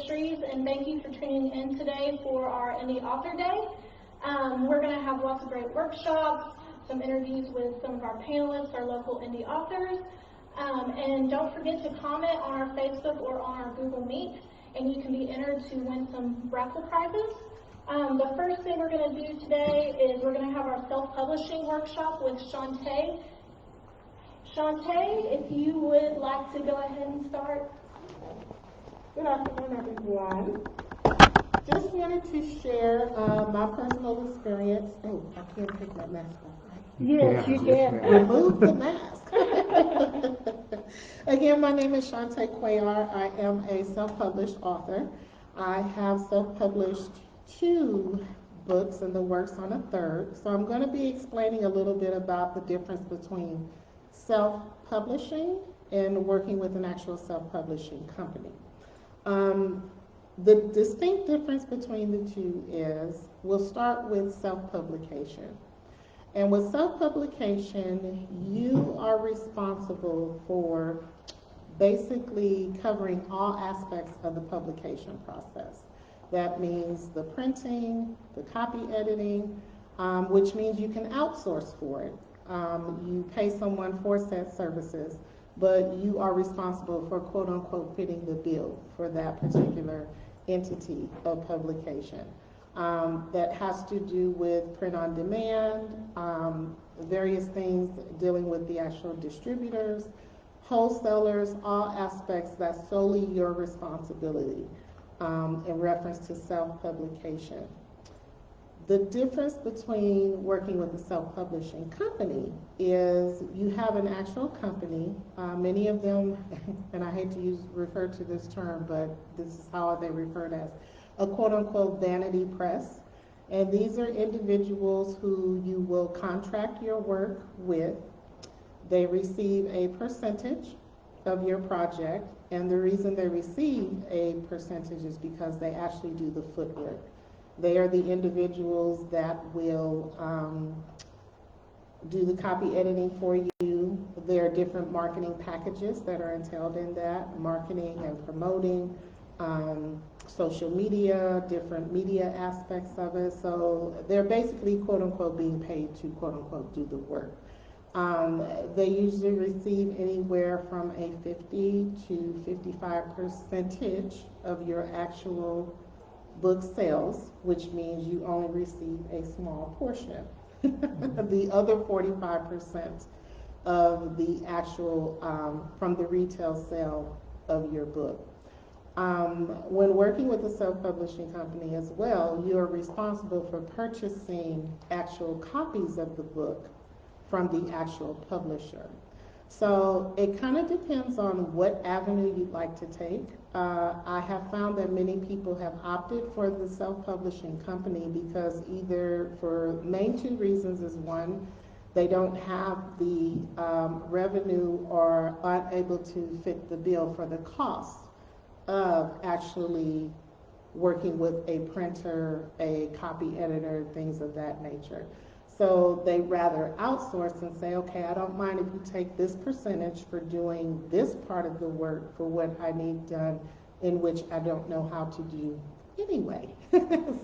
Ministries, and thank you for tuning in today for our Indie Author Day. We're going to have lots of great workshops, some interviews with some of our panelists, our local indie authors, and don't forget to comment on our Facebook or on our Google Meet, and you can be entered to win some raffle prizes. The first thing we're going to do today is we're going to have our self-publishing workshop with Chontae. Chontae, if you would like to go ahead and start. Good afternoon, everyone. Just wanted to share my personal experience. Oh, I can't take my mask off, right? Yes, you can. Remove the mask. Again, my name is Chontae Cuellar. I am a self-published author. I have self-published 2 books in the works on a 3rd. So I'm going to be explaining a little bit about the difference between self-publishing and working with an actual self-publishing company. The distinct difference between the two is, we'll start with self-publication. And with self-publication, you are responsible for basically covering all aspects of the publication process. That means the printing, the copy editing, which means you can outsource for it. You pay someone for said services, but you are responsible for quote-unquote fitting the bill for that particular entity of publication. That has to do with print on demand, various things dealing with the actual distributors, wholesalers, all aspects that's solely your responsibility in reference to self-publication. The difference between working with a self-publishing company is you have an actual company. Many of them, and I hate to refer to this term, but this is how they refer to as a quote-unquote vanity press. And these are individuals who you will contract your work with. They receive a percentage of your project, and the reason they receive a percentage is because they actually do the footwork. They are the individuals that will do the copy editing for you. There are different marketing packages that are entailed in that, marketing and promoting, social media, different media aspects of it. So they're basically quote unquote being paid to quote unquote do the work. They usually receive anywhere from a 50 to 55% of your actual book sales, which means you only receive a small portion. The other 45% of the actual, from the retail sale of your book. When working with a self-publishing company as well, you are responsible for purchasing actual copies of the book from the actual publisher. So it kind of depends on what avenue you'd like to take. I have found that many people have opted for the self-publishing company because either for main 2 reasons is, one, they don't have the revenue or aren't able to fit the bill for the cost of actually working with a printer, a copy editor, things of that nature. So they rather outsource and say, okay, I don't mind if you take this percentage for doing this part of the work for what I need done, in which I don't know how to do anyway.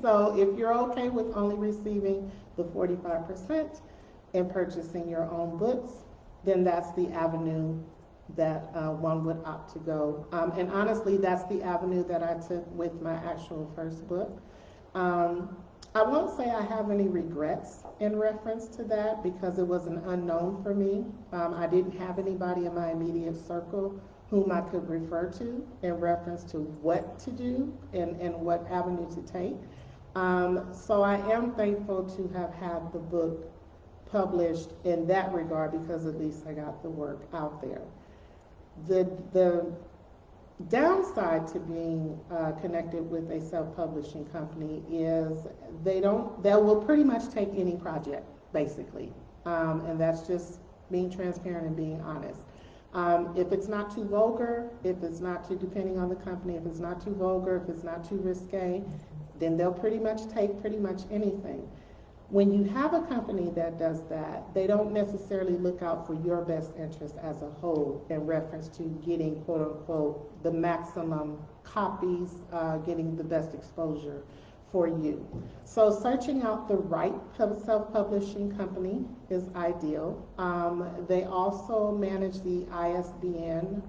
So if you're okay with only receiving the 45% and purchasing your own books, then that's the avenue that one would opt to go. And honestly, that's the avenue that I took with my actual first book. I won't say I have any regrets in reference to that because it was an unknown for me. I didn't have anybody in my immediate circle whom I could refer to in reference to what to do and what avenue to take. So I am thankful to have had the book published in that regard because at least I got the work out there. The downside to being connected with a self-publishing company is they will pretty much take any project, basically. And that's just being transparent and being honest. If it's not too vulgar, if it's not too, depending on the company, if it's not too vulgar, if it's not too risque, then they'll pretty much take pretty much anything. When you have a company that does that, they don't necessarily look out for your best interest as a whole in reference to getting, quote unquote, the maximum copies, getting the best exposure for you. So searching out the right self-publishing company is ideal. They also manage the ISBN,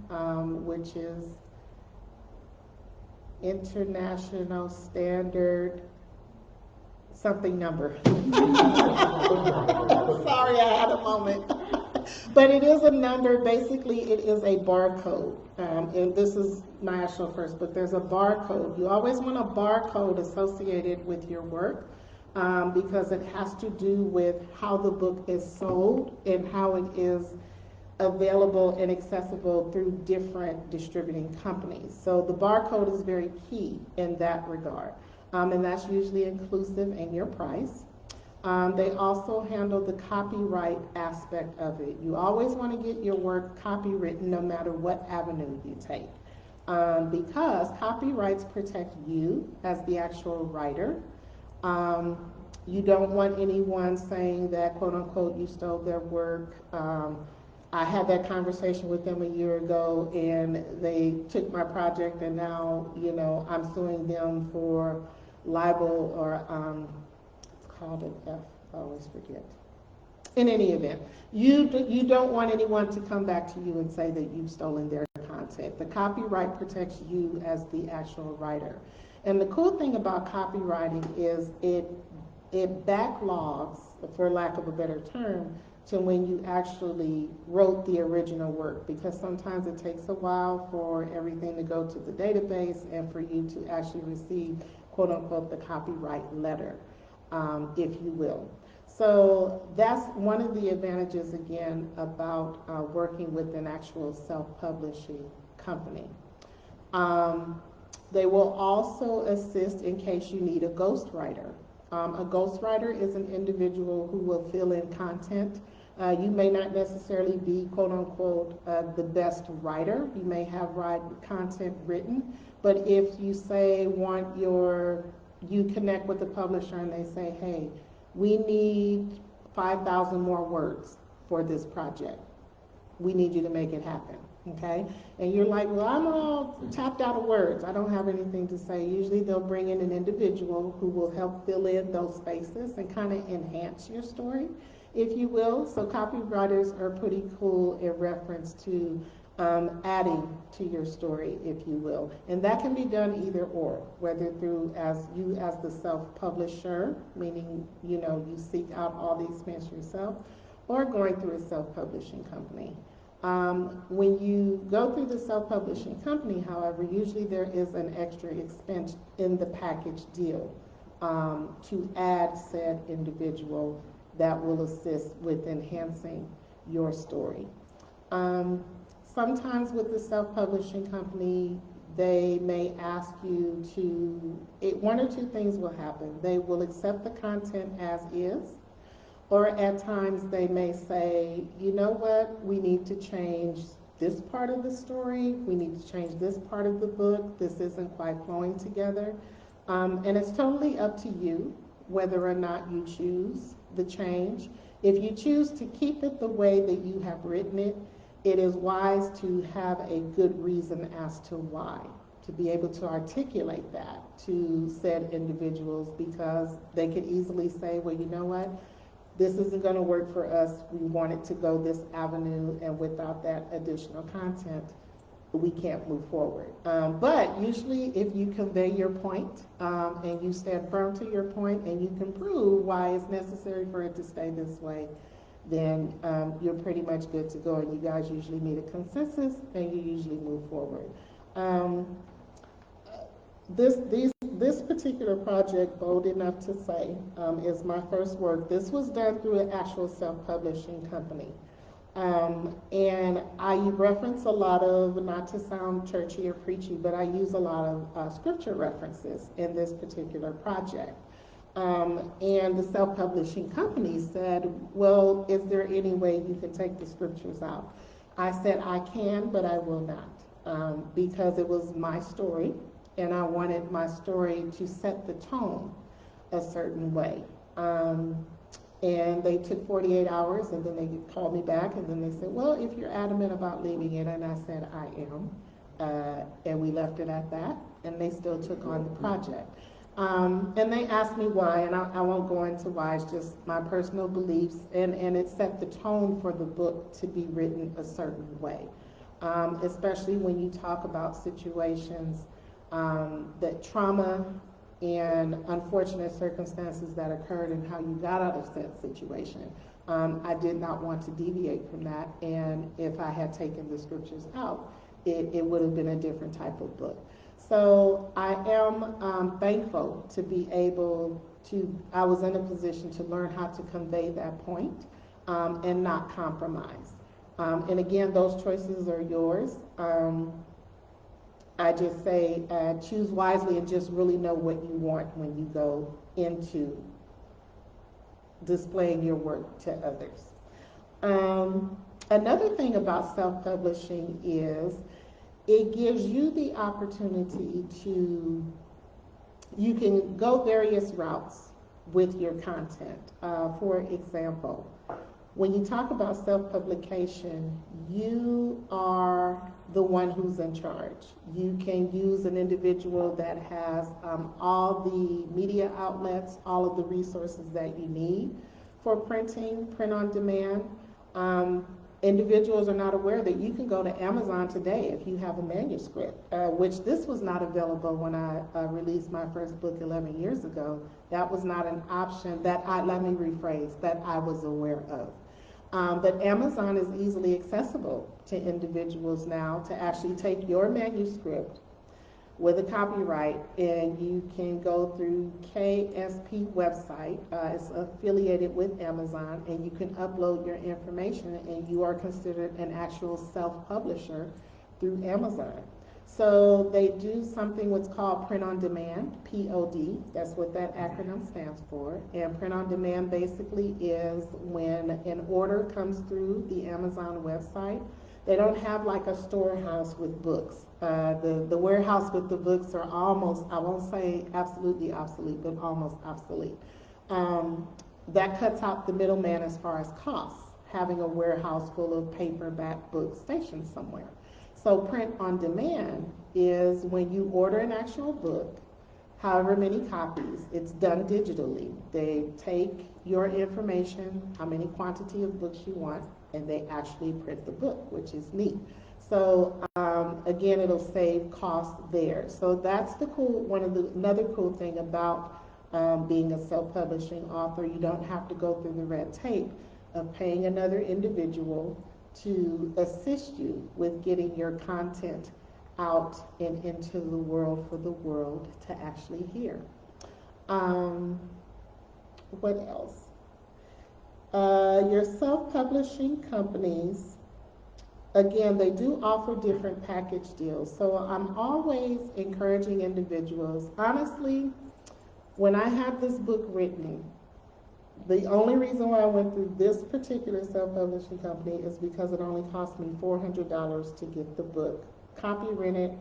which is International Standard something number. Sorry, I had a moment. But it is a number. Basically, it is a barcode. And this is my actual first book. There's a barcode. You always want a barcode associated with your work because it has to do with how the book is sold and how it is available and accessible through different distributing companies. So the barcode is very key in that regard. And that's usually inclusive in your price. They also handle the copyright aspect of it. You always want to get your work copywritten no matter what avenue you take. Because copyrights protect you as the actual writer. You don't want anyone saying that, quote unquote, you stole their work. I had that conversation with them a year ago, and they took my project, and now, you know, I'm suing them for libel or it's called an F, I always forget. In any event, you don't want anyone to come back to you and say that you've stolen their content. The copyright protects you as the actual writer. And the cool thing about copywriting is it backlogs, for lack of a better term, to when you actually wrote the original work, because sometimes it takes a while for everything to go to the database and for you to actually receive, quote unquote, the copyright letter, if you will. So that's one of the advantages, again, about working with an actual self-publishing company. They will also assist in case you need a ghostwriter. A ghostwriter is an individual who will fill in content. You may not necessarily be, quote unquote, the best writer. You may have content written, but if you say you connect with the publisher and they say, hey, we need 5,000 more words for this project. We need you to make it happen, okay? And you're like, well, I'm all tapped out of words. I don't have anything to say. Usually they'll bring in an individual who will help fill in those spaces and kind of enhance your story, if you will. So copywriters are pretty cool in reference to adding to your story, if you will. And that can be done either or, whether through as the self-publisher, meaning, you know, you seek out all the expense yourself, or going through a self-publishing company. When you go through the self-publishing company, however, usually there is an extra expense in the package deal to add said individual that will assist with enhancing your story. Sometimes with the self-publishing company, they may ask you one or two things will happen. They will accept the content as is, or at times they may say, you know what, we need to change this part of the story, we need to change this part of the book, this isn't quite flowing together. And it's totally up to you whether or not you choose the change. If you choose to keep it the way that you have written it, it is wise to have a good reason as to why, to be able to articulate that to said individuals, because they could easily say, well, you know what, this isn't going to work for us. We want it to go this avenue, and without that additional content, we can't move forward. But usually if you convey your point and you stand firm to your point and you can prove why it's necessary for it to stay this way, then you're pretty much good to go, and you guys usually meet a consensus and you usually move forward. This particular project, bold enough to say, is my first work. This was done through an actual self-publishing company. And I reference a lot of, not to sound churchy or preachy, but I use a lot of scripture references in this particular project. And the self-publishing company said, well, is there any way you can take the scriptures out? I said, I can, but I will not, because it was my story, and I wanted my story to set the tone a certain way. Um, and they took 48 hours, and then they called me back, and then they said, well, if you're adamant about leaving it, and I said, I am. And we left it at that, and they still took on the project. And they asked me why, and I won't go into why, it's just my personal beliefs, and it set the tone for the book to be written a certain way. Especially when you talk about situations that trauma and unfortunate circumstances that occurred and how you got out of that situation. I did not want to deviate from that, and if I had taken the scriptures out, it would have been a different type of book. So I am thankful to be able to, I was in a position to learn how to convey that point and not compromise. And again, those choices are yours. I just say choose wisely and just really know what you want when you go into displaying your work to others. Another thing about self-publishing is it gives you the opportunity to, you can go various routes with your content. For example, when you talk about self-publication, you are the one who's in charge. You can use an individual that has all the media outlets, all of the resources that you need for printing, print on demand. Individuals are not aware that you can go to Amazon today if you have a manuscript, which this was not available when I released my first book 11 years ago. That was not an option that let me rephrase, that I was aware of. But Amazon is easily accessible to individuals now to actually take your manuscript with a copyright, and you can go through KSP website. It's affiliated with Amazon, and you can upload your information, and you are considered an actual self-publisher through Amazon. So they do something what's called print on demand, POD. That's what that acronym stands for. And print on demand basically is when an order comes through the Amazon website. They don't have like a storehouse with books. The warehouse with the books are almost, I won't say absolutely obsolete, but almost obsolete. That cuts out the middleman as far as costs, having a warehouse full of paperback books stationed somewhere. So print on demand is when you order an actual book, however many copies, it's done digitally. They take your information, how many quantity of books you want, and they actually print the book, which is neat. So again, it'll save costs there. So that's the cool, another cool thing about being a self-publishing author. You don't have to go through the red tape of paying another individual to assist you with getting your content out and into the world for the world to actually hear. What else? Your self-publishing companies, again, they do offer different package deals. So I'm always encouraging individuals. Honestly, when I had this book written, the only reason why I went through this particular self-publishing company is because it only cost me $400 to get the book copywritten,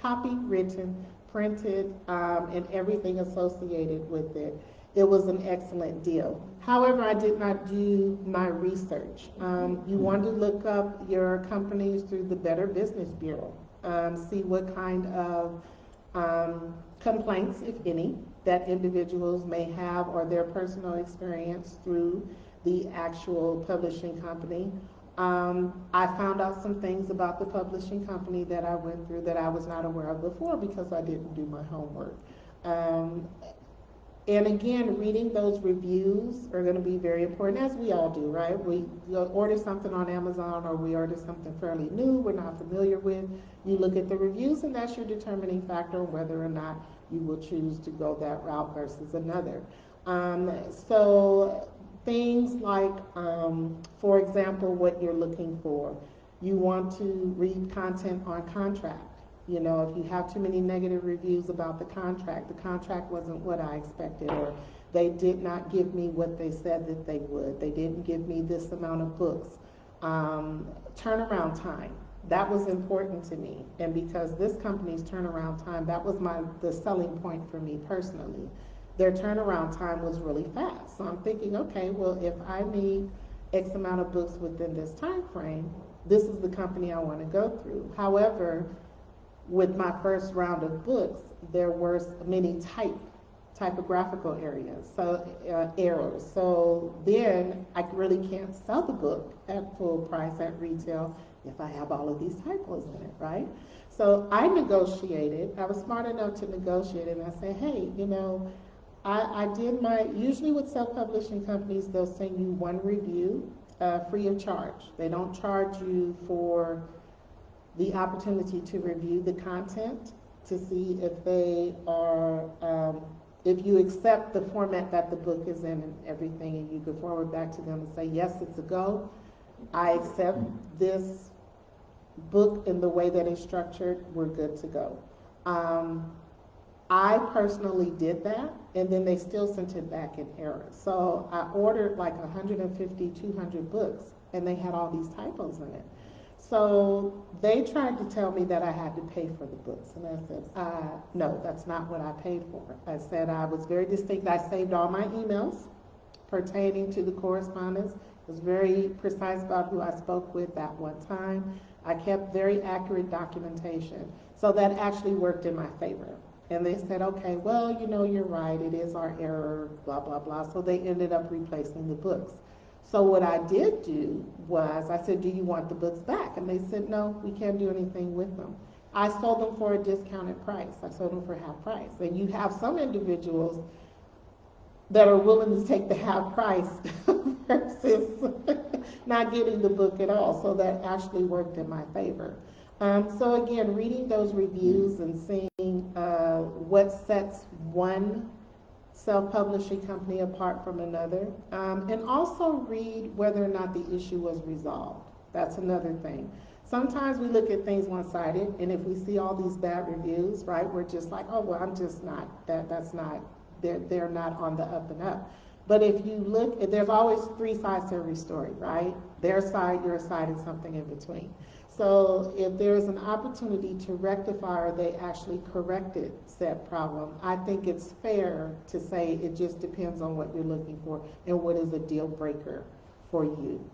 copywritten, printed, and everything associated with it. It was an excellent deal. However, I did not do my research. You want to look up your companies through the Better Business Bureau, see what kind of complaints, if any, that individuals may have or their personal experience through the actual publishing company. I found out some things about the publishing company that I went through that I was not aware of before because I didn't do my homework. And again, reading those reviews are going to be very important, as we all do, right? We order something on Amazon or we order something fairly new we're not familiar with. You look at the reviews, and that's your determining factor on whether or not you will choose to go that route versus another. So things like, for example, what you're looking for. You want to read content on contract. You know, if you have too many negative reviews about the contract wasn't what I expected, or they did not give me what they said that they would. They didn't give me this amount of books. Turnaround time, that was important to me. And because this company's turnaround time, that was the selling point for me personally. their turnaround time was really fast. So I'm thinking, okay, well, if I need X amount of books within this time frame, this is the company I want to go through. However, with my first round of books, there were many typographical errors. So then I really can't sell the book at full price at retail if I have all of these typos in it, right? So I negotiated. I was smart enough to negotiate, and I said, hey, I did usually with self-publishing companies, they'll send you one review free of charge. They don't charge you for the opportunity to review the content to see if they are, if you accept the format that the book is in and everything, and you can forward back to them and say, yes, it's a go. I accept this book in the way that it's structured. We're good to go. I personally did that, and then they still sent it back in error. So I ordered like 150, 200 books, and they had all these typos in it. So they tried to tell me that I had to pay for the books, and I said, no, that's not what I paid for. I said I was very distinct. I saved all my emails pertaining to the correspondence. I was very precise about who I spoke with at what time. I kept very accurate documentation. So that actually worked in my favor. And they said, okay, well, you're right, it is our error, blah, blah, blah. So they ended up replacing the books. So what I did do was, I said, do you want the books back? And they said, no, we can't do anything with them. I sold them for a discounted price. I sold them for half price. And you have some individuals that are willing to take the half price versus not getting the book at all. So that actually worked in my favor. So again, reading those reviews and seeing what sets one self-publishing company apart from another, and also read whether or not the issue was resolved. That's another thing. Sometimes we look at things one-sided, and if we see all these bad reviews, right, we're just like, oh, well, I'm just not, that's not, they're not on the up and up. But if you look, there's always three sides to every story, right? Their side, your side, and something in between. So if there's an opportunity to rectify or they actually corrected said problem, I think it's fair to say it just depends on what you're looking for and what is a deal breaker for you.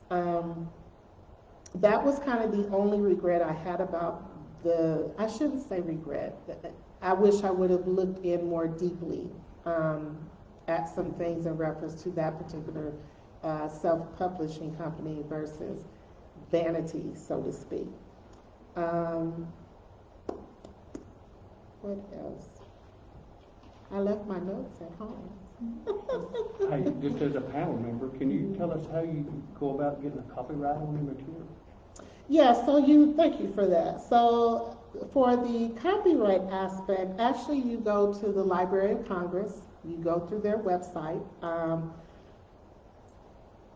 That was kind of the only regret I had about I shouldn't say regret, I wish I would have looked in more deeply at some things in reference to that particular self-publishing company versus vanity, so to speak. What else? I left my notes at home. Hey, just as a panel member, can you tell us how you go about getting a copyright on your material? Yeah, thank you for that. So for the copyright aspect, actually you go to the Library of Congress, you go through their website.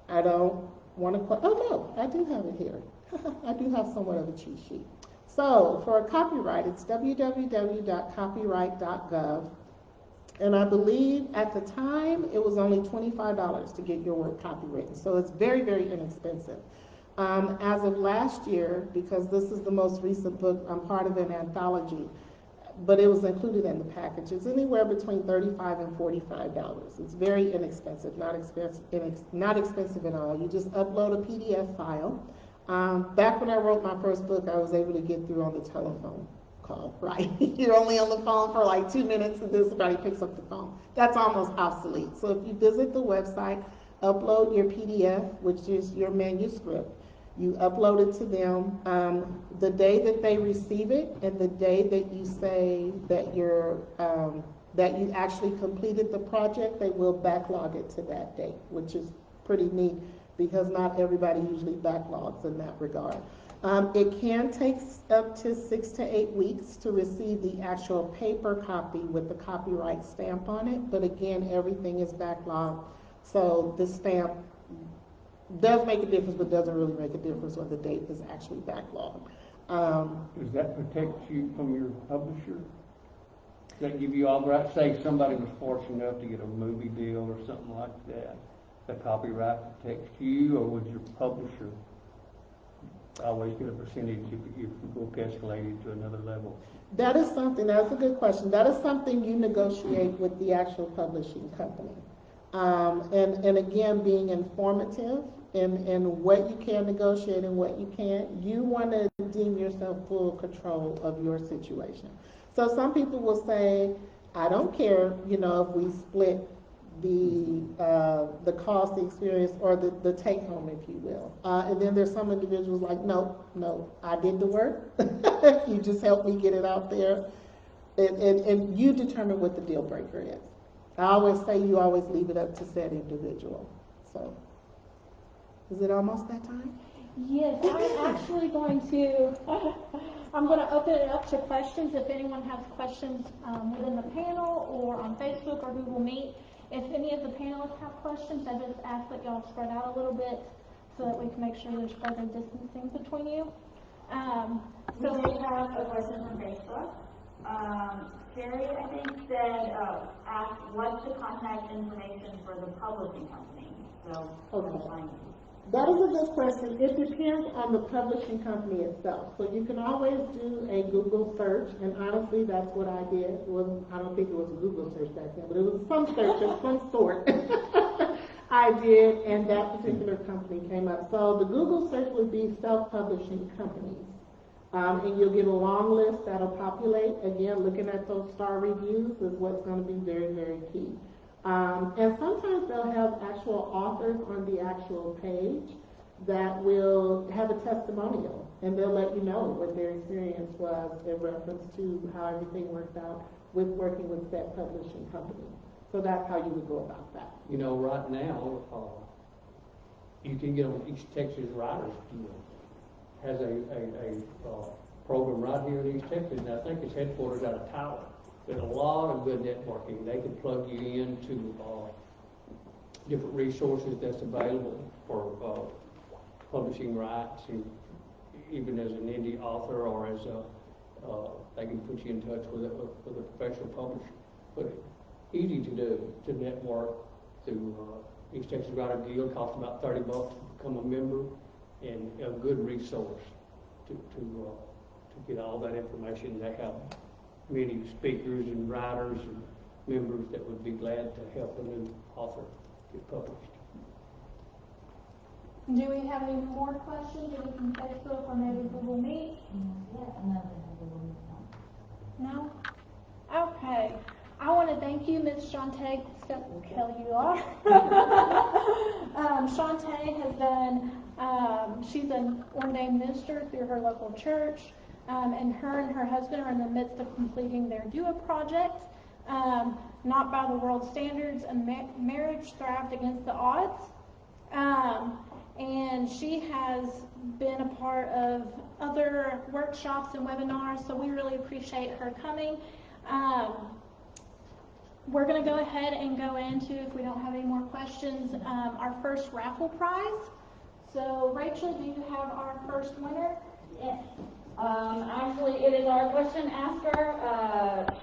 I don't want to, oh no, I do have it here. I do have somewhat of a cheat sheet. So for a copyright, it's www.copyright.gov. And I believe at the time it was only $25 to get your work copywritten. So it's very, very inexpensive. As of last year, because this is the most recent book, I'm part of an anthology, but it was included in the package. It's anywhere between $35 and $45. It's very inexpensive, not expensive at all. You just upload a PDF file. Back when I wrote my first book, I was able to get through on the telephone call, right? You're only on the phone for like 2 minutes and then somebody picks up the phone. That's almost obsolete. So if you visit the website, upload your PDF, which is your manuscript. You upload it to them. The day that they receive it and the day that you say that that you actually completed the project, they will backlog it to that date, which is pretty neat because not everybody usually backlogs in that regard. It can take up to 6 to 8 weeks to receive the actual paper copy with the copyright stamp on it, but again, everything is backlogged, so the stamp does make a difference, but doesn't really make a difference when the date is actually backlogged. Does that protect you from your publisher? Does that give you all the right? Say somebody was fortunate enough to get a movie deal or something like that. The copyright protects you, or would your publisher always get a percentage if the book escalated to another level? That is something, that's a good question. That is something you negotiate with the actual publishing company. And again, being informative in what you can negotiate and what you can't, you want to deem yourself full control of your situation. So some people will say, I don't care, if we split the cost, the experience, or the take home, if you will. And then there's some individuals like, no, I did the work. You just helped me get it out there. And you determine what the deal breaker is. I always say you always leave it up to said individual. So, is it almost that time? Yes, I'm actually going to, I'm going to open it up to questions. If anyone has questions within the panel or on Facebook or Google Meet. If any of the panelists have questions, I just ask that y'all spread out a little bit so that we can make sure there's further distancing between you. So we have a question from Facebook. Carrie, I think, said, asked what's the contact information for the publishing company? So, Okay. That is a good question. It depends on the publishing company itself. So you can always do a Google search, and honestly, that's what I did. I don't think it was a Google search back then, but it was some search of some sort I did, and that particular company came up. So the Google search would be self-publishing companies. And you'll get a long list that'll populate. Again, looking at those star reviews is what's going to be very, very key. And sometimes they'll have actual authors on the actual page that will have a testimonial, and they'll let you know what their experience was in reference to how everything worked out with working with that publishing company. So that's how you would go about that. Right now, you can get on East Texas Writers Guild. Has a program right here in East Texas, and I think its headquarters out of Tyler. There's a lot of good networking. They can plug you into different resources that's available for publishing rights, and even as an indie author or as they can put you in touch with a professional publisher. But easy to do, to network through East Texas Writers Guild. Costs about $30 to become a member, and a good resource to get all that information. They have many speakers and writers and members that would be glad to help a new author get published. Do we have any more questions, either from Facebook or maybe Google Meet? No? Okay. I want to thank you, Ms. Chontae Cuellar. Shantae has done, she's an ordained minister through her local church. And her husband are in the midst of completing their DUA project, not by the world standards, and marriage thrived against the odds. And she has been a part of other workshops and webinars, so we really appreciate her coming. We're going to go ahead and go into, if we don't have any more questions, our first raffle prize. So, Rachel, do you have our first winner? Yes. Actually, it is our question asker,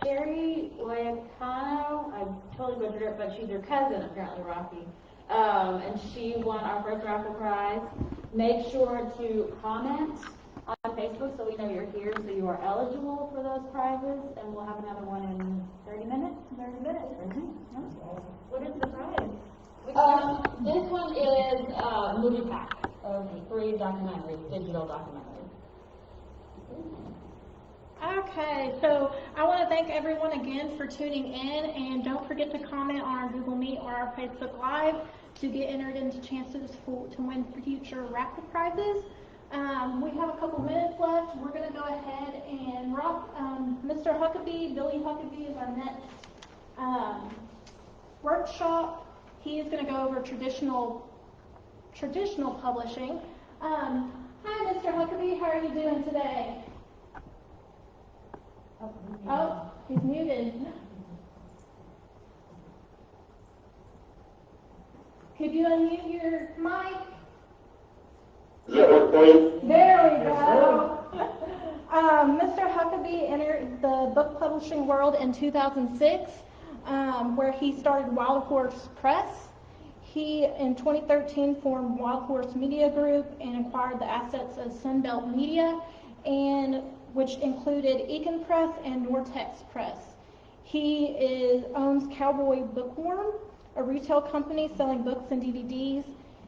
Sherry Leacano. I totally butchered it, but she's her cousin, apparently, Rocky. And she won our first raffle prize. Make sure to comment on Facebook so we know you're here, so you are eligible for those prizes, and we'll have another one in 30 minutes. 30 minutes. What is the prize? This one is a movie pack of 3 documentaries, digital documentaries. Okay, so I want to thank everyone again for tuning in, and don't forget to comment on our Google Meet or our Facebook Live to get entered into chances to win future raffle prizes. We have a couple minutes left. We're going to go ahead and Mr. Huckabee, Billy Huckabee is our next workshop. He is going to go over traditional publishing. Hi, Mr. Huckabee. How are you doing today? Oh, he's muted. Could you unmute your mic? There we go. Mr. Huckabee entered the book publishing world in 2006, where he started Wild Horse Press. He, in 2013, formed Wild Horse Media Group and acquired the assets of Sunbelt Media, and which included Eakin Press and Nortex Press. He owns Cowboy Bookworm, a retail company selling books and DVDs,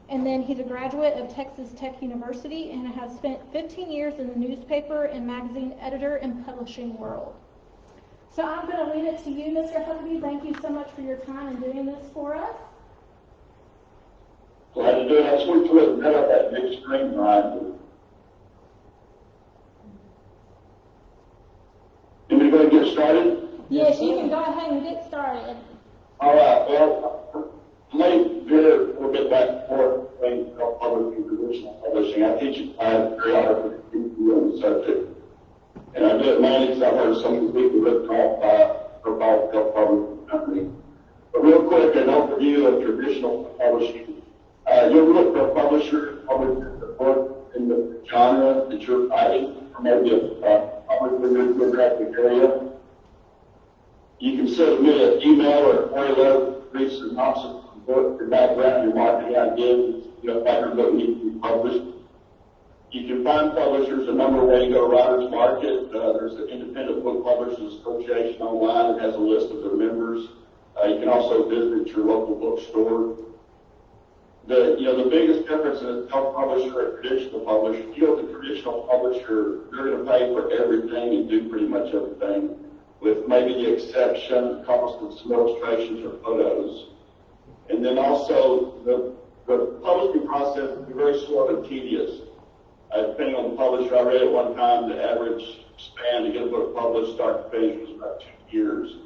and then he's a graduate of Texas Tech University and has spent 15 years in the newspaper and magazine editor and publishing world. So I'm going to leave it to you, Mr. Huckabee. Thank you so much for your time and doing this for us. Glad to do it. I switched to it and cut out that big screen behind me. You want me to go ahead and get started? Yes, you can go ahead and get started. All right. Well, I may veer a little bit back and forth between self-publishing and traditional publishing. I teach a class periodically on the subject. And I do it mainly because I've heard some of the people written off by so-called self-publishing companies. But real quick, an overview of traditional publishing. You'll look for a publisher publishing the book in the genre that you're writing, or maybe a publisher in your geographic area. You can submit an email or a query letter, brief synopsis of the book, your background, your marketing ideas, why your book needs to be published. You can find publishers a number of ways to go to Writers Market. There's an Independent Book Publishers Association online that has a list of their members. You can also visit your local bookstore. The biggest difference in a self-publisher and traditional publisher, if you go to a traditional publisher, they're going to pay for everything and do pretty much everything, with maybe the exception of cost of some illustrations or photos. And then also, the publishing process can be very slow and tedious. Depending on the publisher, I read at one time the average span to get a book published, start to finish, was about 2 years.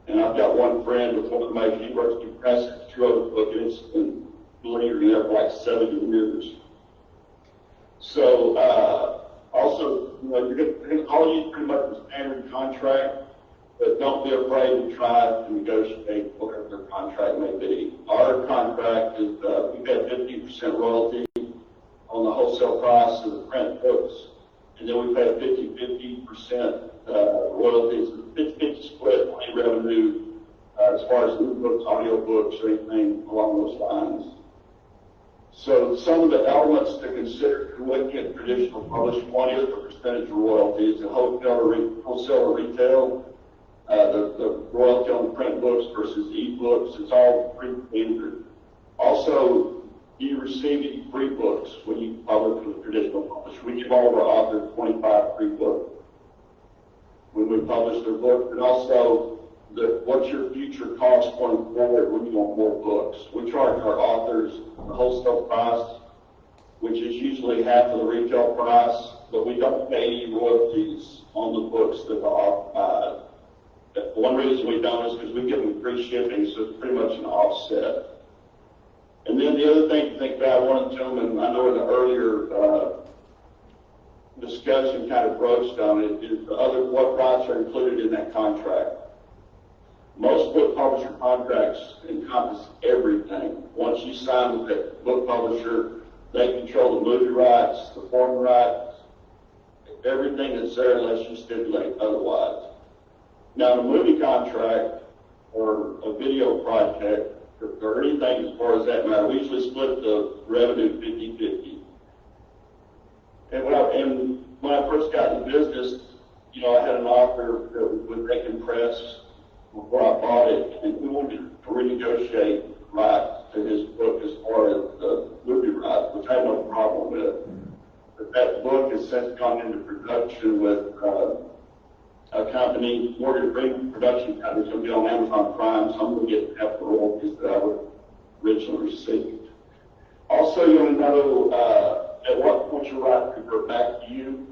And I've got one friend with one of my university presses, who wrote a book, and it's been lingering there for like 70 years. So, also, you're going to all use pretty much a standard contract, but don't be afraid to try to negotiate whatever their contract may be. Our contract is, we pay 50% royalty on the wholesale price of the print books, and then we pay 50% royalties, 50-50 split on any revenue as far as books, audiobooks, or anything along those lines. So some of the elements to consider when looking at traditional publishing, one is the percentage of royalties, the wholesale or retail, the royalty on the print books versus e-books, it's all pre-standard. Also, do you receive any free books when you publish with a traditional publisher? We give all of our authors 25 free books when we publish their book, and also what's your future cost going forward when you want more books. We charge our authors the wholesale price, which is usually half of the retail price, but we don't pay any royalties on the books that the author buys. One reason we don't is because we give them free shipping, so it's pretty much an offset. And then the other thing to think about, one of the gentlemen, I know in the earlier discussion kind of broached on it, is what rights are included in that contract. Most book publisher contracts encompass everything. Once you sign with that book publisher, they control the movie rights, the foreign rights, everything that's there unless you stipulate otherwise. Now, a movie contract or a video project or anything as far as that matter, we usually split the revenue 50-50. And when I first got into business, I had an author that was with Zinser Press before I bought it, and we wanted to renegotiate rights to his book as far as the movie rights, which I had no problem with. But that book has since gone into production with a company, Morgan Freeman production company, it's going to be on Amazon Prime, so I'm going to get half the royalties that I would originally received. Also, you want to know at what point your right to revert back to you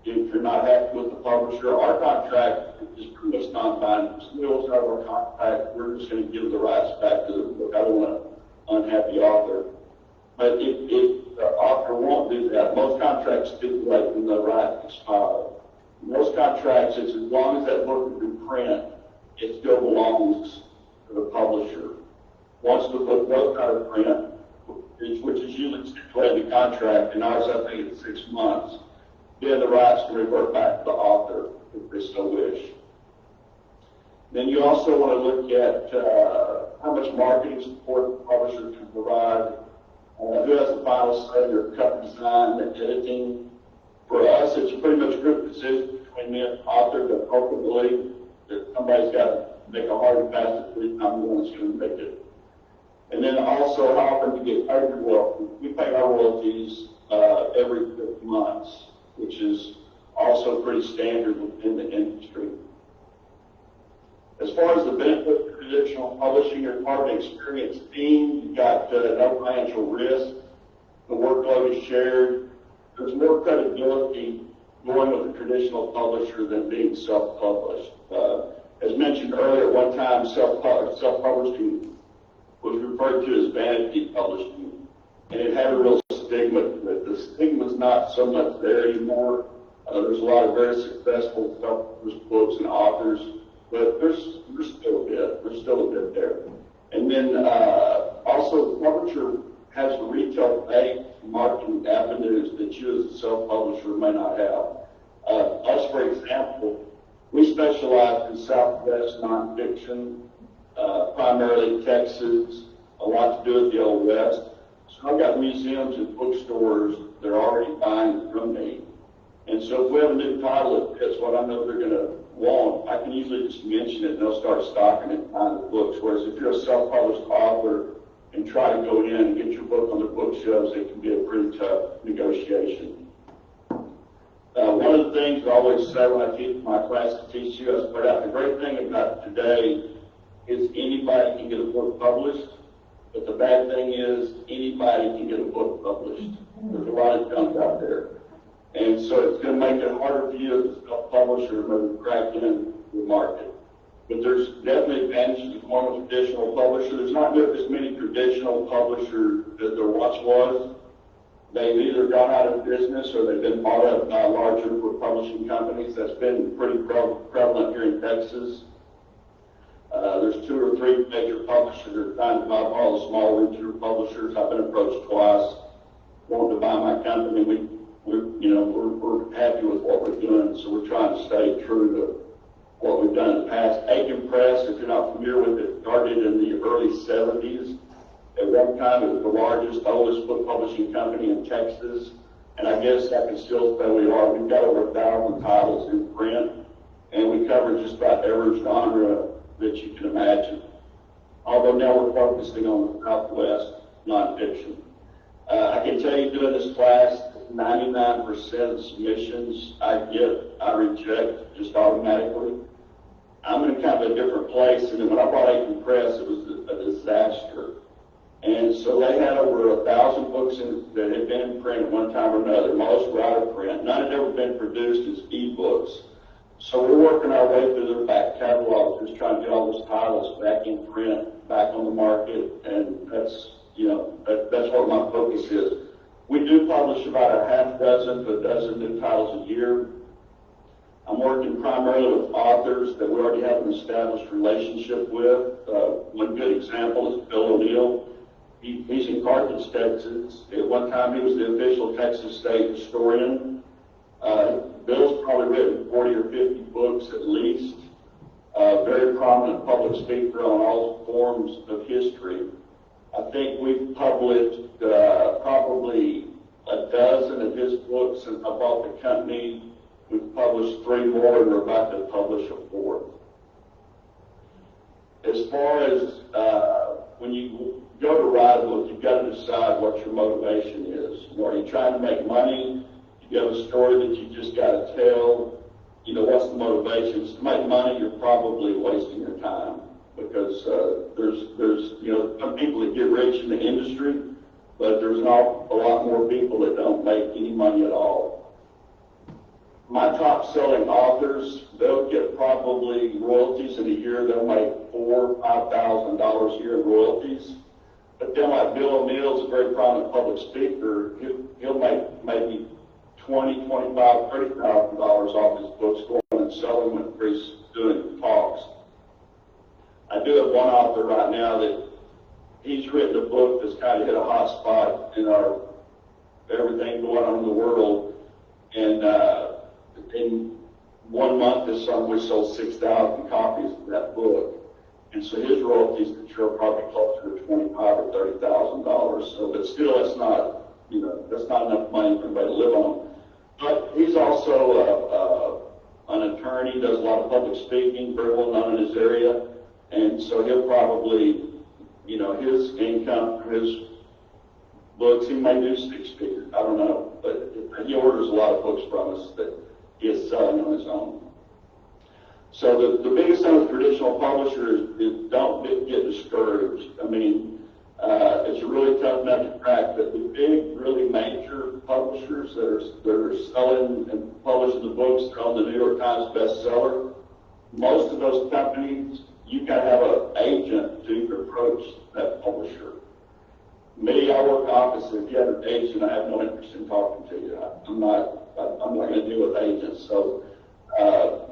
if you're not happy with the publisher. Our contract is pretty much non-binding. So we also have our contract, we're just going to give the rights back to the book. I don't want an unhappy author. But if the author won't do that, most contracts stipulate when the right expires. Most contracts, it's as long as that book is in print, it still belongs to the publisher. Once the book goes out of print, which is usually stipulated in the contract, and ours I think it's 6 months, then the rights can revert back to the author if they so wish. Then you also want to look at how much marketing support the publisher can provide, who has the final say, their cut design, the editing. For us, it's pretty much a group decision between me and the author, but ultimately, that somebody's got to make a hard and fast decision. I'm the one that's going to make it. And then also, how often to get paid your royalties. We pay our royalties every 6 months, which is also pretty standard within the industry. As far as the benefit of traditional publishing, you're part of an experienced team. You've got no financial risk. The workload is shared. There's more credibility going with a traditional publisher than being self-published. As mentioned earlier, at one time, self-publishing was referred to as vanity publishing, and it had a real stigma to it. The stigma is not so much there anymore. There's a lot of very successful self-published books and authors, but there's still a bit. There's still a bit there. And then also, the publisher has the retail-based marketing avenues that you as a self-publisher may not have. Us, for example, we specialize in Southwest nonfiction, primarily Texas, a lot to do with the Old West. So I've got museums and bookstores that are already buying from me. And so if we have a new title that fits what I know they're going to want, I can usually just mention it and they'll start stocking it and buying the books. Whereas if you're a self-published author and try to go in and get your book on the bookshelves, it can be a pretty tough negotiation. One of the things I always say when I teach my class to teach you, I start out, the great thing about today is anybody can get a book published, but the bad thing is anybody can get a book published. There's a lot of junk out there. And so it's going to make it harder for you as a self-publisher to crack in the market. But there's definitely advantages of going with a traditional publisher. There's not as many traditional publishers as there once was. They've either gone out of business or they've been bought up by larger publishing companies. That's been pretty prevalent here in Texas. There's 2 or 3 major publishers that are trying to buy up all the small regional publishers. I've been approached twice wanting to buy my company. We're happy with what we're doing, so we're trying to stay true to what we've done in the past. Aiken Press, if you're not familiar with it, started in the early 70s. At one time, it was the largest, oldest book publishing company in Texas, and I guess I can still say we are. We've got over 1,000 titles in print, and we cover just about every genre that you can imagine. Although now we're focusing on the Southwest nonfiction. I can tell you doing this class, 99% of submissions I reject just automatically. I'm in kind of a different place, and when I bought Aiken Press, it was a disaster. And so they had over 1,000 books that had been in print at one time or another. Most were out of print. None had ever been produced as e-books. So we're working our way through their back catalog, just trying to get all those titles back in print, back on the market, and that's what my focus is. We do publish about a half dozen to a dozen new titles a year. I'm working primarily with authors that we already have an established relationship with. One good example is Bill O'Neill. He's in Carthage, Texas. At one time, he was the official Texas state historian. Bill's probably written 40 or 50 books at least. Very prominent public speaker on all forms of history. I think we've published probably a dozen of his books since I bought the company. We've published 3 more, and we're about to publish a 4th. As far as when you go to write a book, you've got to decide what your motivation is. Are you trying to make money? You have a story that you just got to tell. What's the motivation? To make money, you're probably wasting your time because there's some people that get rich in the industry, but there's a lot more people that don't make any money at all. My top selling authors, they'll get probably royalties in a year. They'll make $4,000 or $5,000 a year in royalties. But then like Bill O'Neill's a very prominent public speaker, he'll make maybe $20,000, $25,000, $30,000 off his books going and selling them when he's doing talks. I do have one author right now that he's written a book that's kind of hit a hot spot in our everything going on in the world. And in 1 month this summer we sold 6,000 copies of that book. And so his royalties could show probably closer to $25,000 or $30,000. So, but still, that's not, that's not enough money for anybody to live on. But he's also an attorney, does a lot of public speaking, very well known in his area. And so he'll probably, his income from his books, he may do 6 figures, I don't know. But he orders a lot of books from us that he is selling on his own. So the biggest thing with traditional publishers is don't get discouraged. I mean, it's a really tough nut to crack, but the big, really major publishers that are selling and publishing the books, they're on the New York Times bestseller. Most of those companies, you've got to have an agent to approach that publisher. Me, I work opposite. If you have an agent, I have no interest in talking to you. I'm not going to deal with agents. So,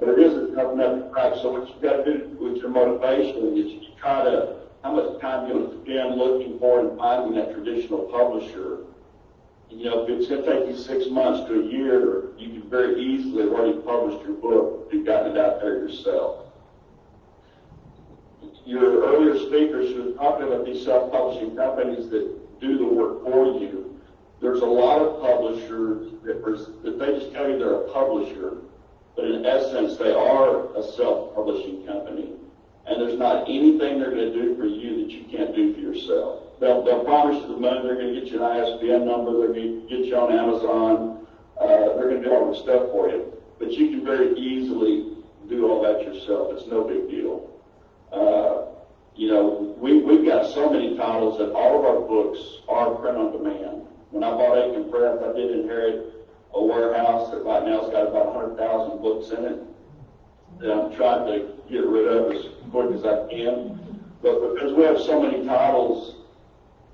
but it is a tough nut to crack. So what you've got to do with your motivation is you try to, how much time you want to spend looking for and finding that traditional publisher. If it's going to take you 6 months to a year, you can very easily have already published your book if you've gotten it out there yourself. Your earlier speakers who were talking about these self-publishing companies that do the work for you, there's a lot of publishers that they just tell you they're a publisher, but in essence, they are a self-publishing company. And there's not anything they're going to do for you that you can't do for yourself. They'll promise you the money, they're going to get you an ISBN number, they're going to get you on Amazon, they're going to do all the stuff for you. But you can very easily do all that yourself. It's no big deal. We've got so many titles that all of our books are print on demand. When I bought Aiken Press, I did inherit a warehouse that right now has got about 100,000 books in it that I'm trying to get rid of as quick as I can. But because we have so many titles,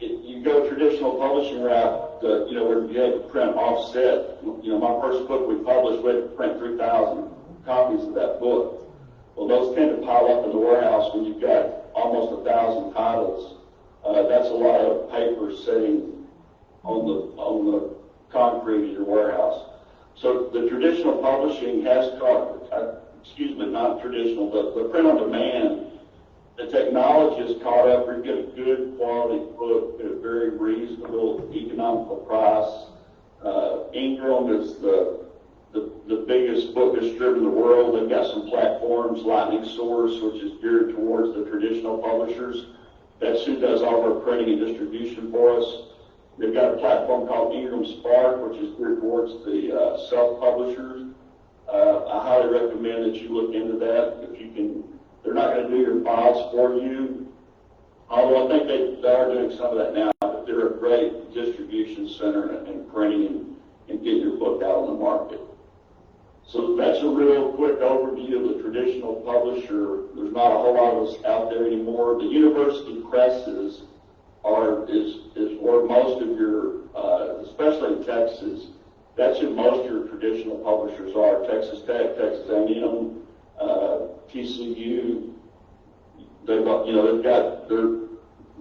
you go traditional publishing route, where you had to print offset. My first book we published, we had to print 3,000 copies of that book. Well, those tend to pile up in the warehouse when you've got almost 1,000 titles. That's a lot of paper sitting on the concrete in your warehouse. So the traditional publishing has not traditional, the print on demand, the technology has caught up. You get a good quality book at a very reasonable economical price. Ingram is the biggest book distributor in the world. They've got some platforms, Lightning Source, which is geared towards the traditional publishers. That's who does all of our printing and distribution for us. They've got a platform called Ingram Spark, which is geared towards the self-publishers. I highly recommend that you look into that. If you can, they're not going to do your files for you, although I think they are doing some of that now, but they're a great distribution center and printing and get your book out on the market. So that's a real quick overview of the traditional publisher. There's not a whole lot of us out there anymore. The university presses is where most of your, especially in Texas, that's who most of your traditional publishers are. Texas Tech, Texas A&M, TCU.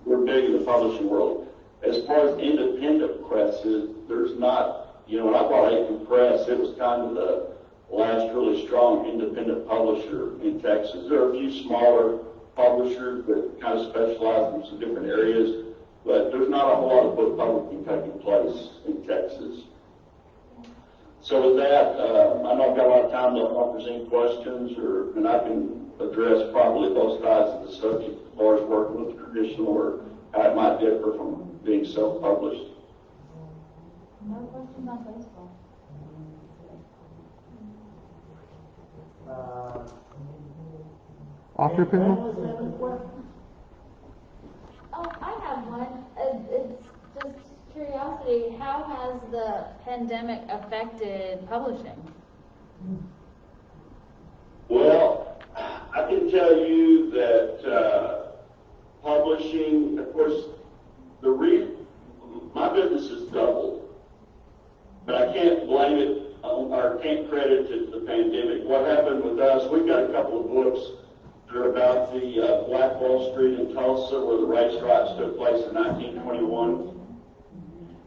We're big in the publishing world. As far as independent presses, there's not, when I bought Aiken Press, it was kind of the last really strong independent publisher in Texas. There are a few smaller publishers that kind of specialize in some different areas, but there's not a whole lot of book publishing taking place in Texas. So with that, I know I've got a lot of time left. If there's any questions, and I can address probably both sides of the subject as far as working with traditional or how it might differ from being self-published. No questions on baseball. Author panel? Oh, I have one. It's just curiosity. How has the pandemic affected publishing? Well, I can tell you that publishing, of course, my business has doubled, but I can't blame it or can't credit it to the pandemic. What happened with us, we've got a couple of books that are about the Black Wall Street in Tulsa where the race riots took place in 1921.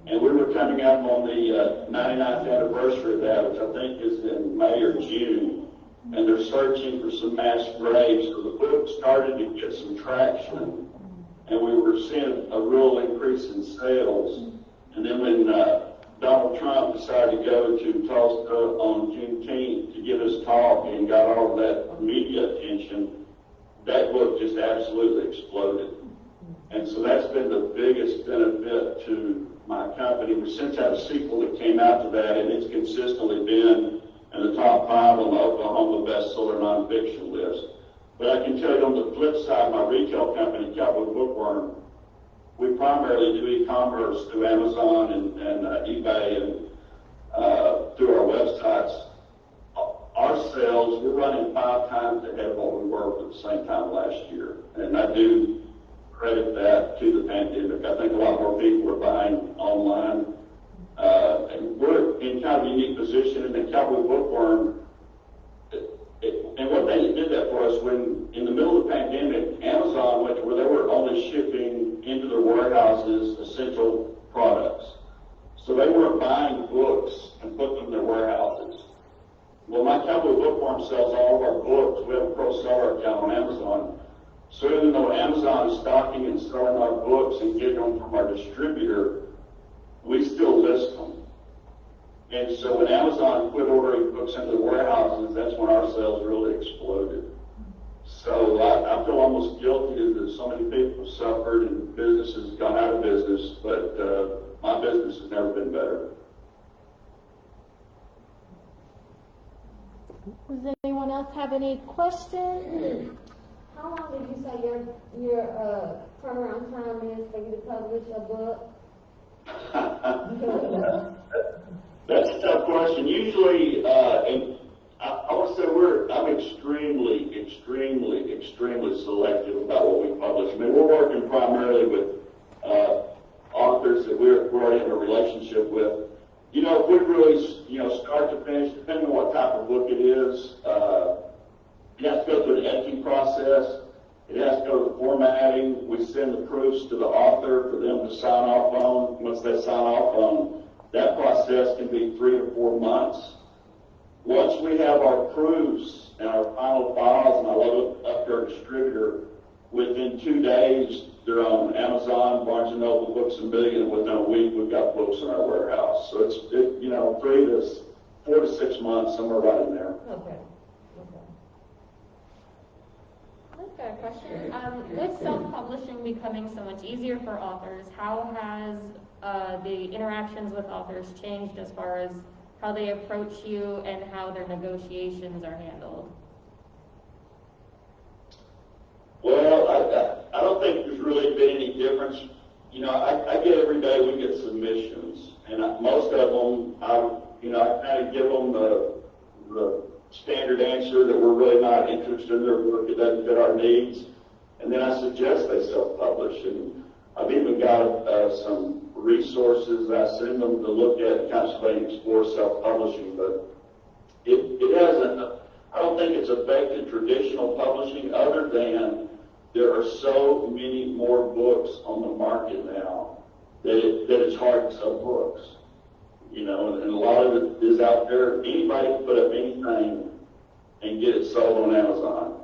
And we were coming up on the 99th anniversary of that, which I think is in May or June. and they're searching for some mass graves. So the book started to get some traction, and we were seeing a real increase in sales. And then when Donald Trump decided to go to Tulsa on Juneteenth to give his talk and got all of that media attention, that book just absolutely exploded. And so that's been the biggest benefit to my company. We since had a sequel that came out to that, and it's consistently been in the top 5 on the Oklahoma bestseller nonfiction list. But I can tell you on the flip side, my retail company, Cowboy Bookworm, we primarily do e-commerce through Amazon and eBay and through our websites. Our sales, we're running 5 times ahead of what we were at the same time last year. And I do credit that to the pandemic. I think a lot more people are buying online. And we're in kind of a unique position in the Cowboy Bookworm. And what they did that for us when, in the middle of the pandemic, Amazon went to where they were only shipping into their warehouses essential products. So they weren't buying books and putting them in their warehouses. Well, my Cowboy Bookworm sells all of our books. We have a pro seller account on Amazon. So even though Amazon is stocking and selling our books and getting them from our distributor, we still list them. And so when Amazon quit ordering books into the warehouses, that's when our sales really exploded. So I feel almost guilty that so many people have suffered and businesses have gone out of business, but my business has never been better. Does anyone else have any questions? How long did you say your turnaround time is for you to publish a book? That's a tough question. Usually, and I would say I'm extremely selective about what we publish. I mean, we're working primarily with authors that we're already in a relationship with. You know, if we really, start to finish, depending on what type of book it is, it has to go through an editing process. It has to go to the formatting. We send the proofs to the author for them to sign off on. Once they sign off on, that process can be 3 to 4 months. Once we have our proofs and our final files, and I load it up to our distributor, within 2 days, they're on Amazon, Barnes & Noble, Books A Million, and within a week, we've got books in our warehouse. So it's 4 to 6 months, somewhere right in there. Okay. I've got a question. With self-publishing becoming so much easier for authors, how has the interactions with authors changed as far as how they approach you and how their negotiations are handled? Well, I don't think there's really been any difference. I get every day we get submissions, and most of them, I kind of give them the standard answer that we're really not interested in their work, it doesn't fit our needs, and then I suggest they self-publish. And I've even got some resources I send them to look at, kind of so they can explore self-publishing, but it hasn't, I don't think it's affected traditional publishing other than there are so many more books on the market now that it's hard to sell books. And a lot of it is out there. Anybody can put up anything and get it sold on Amazon.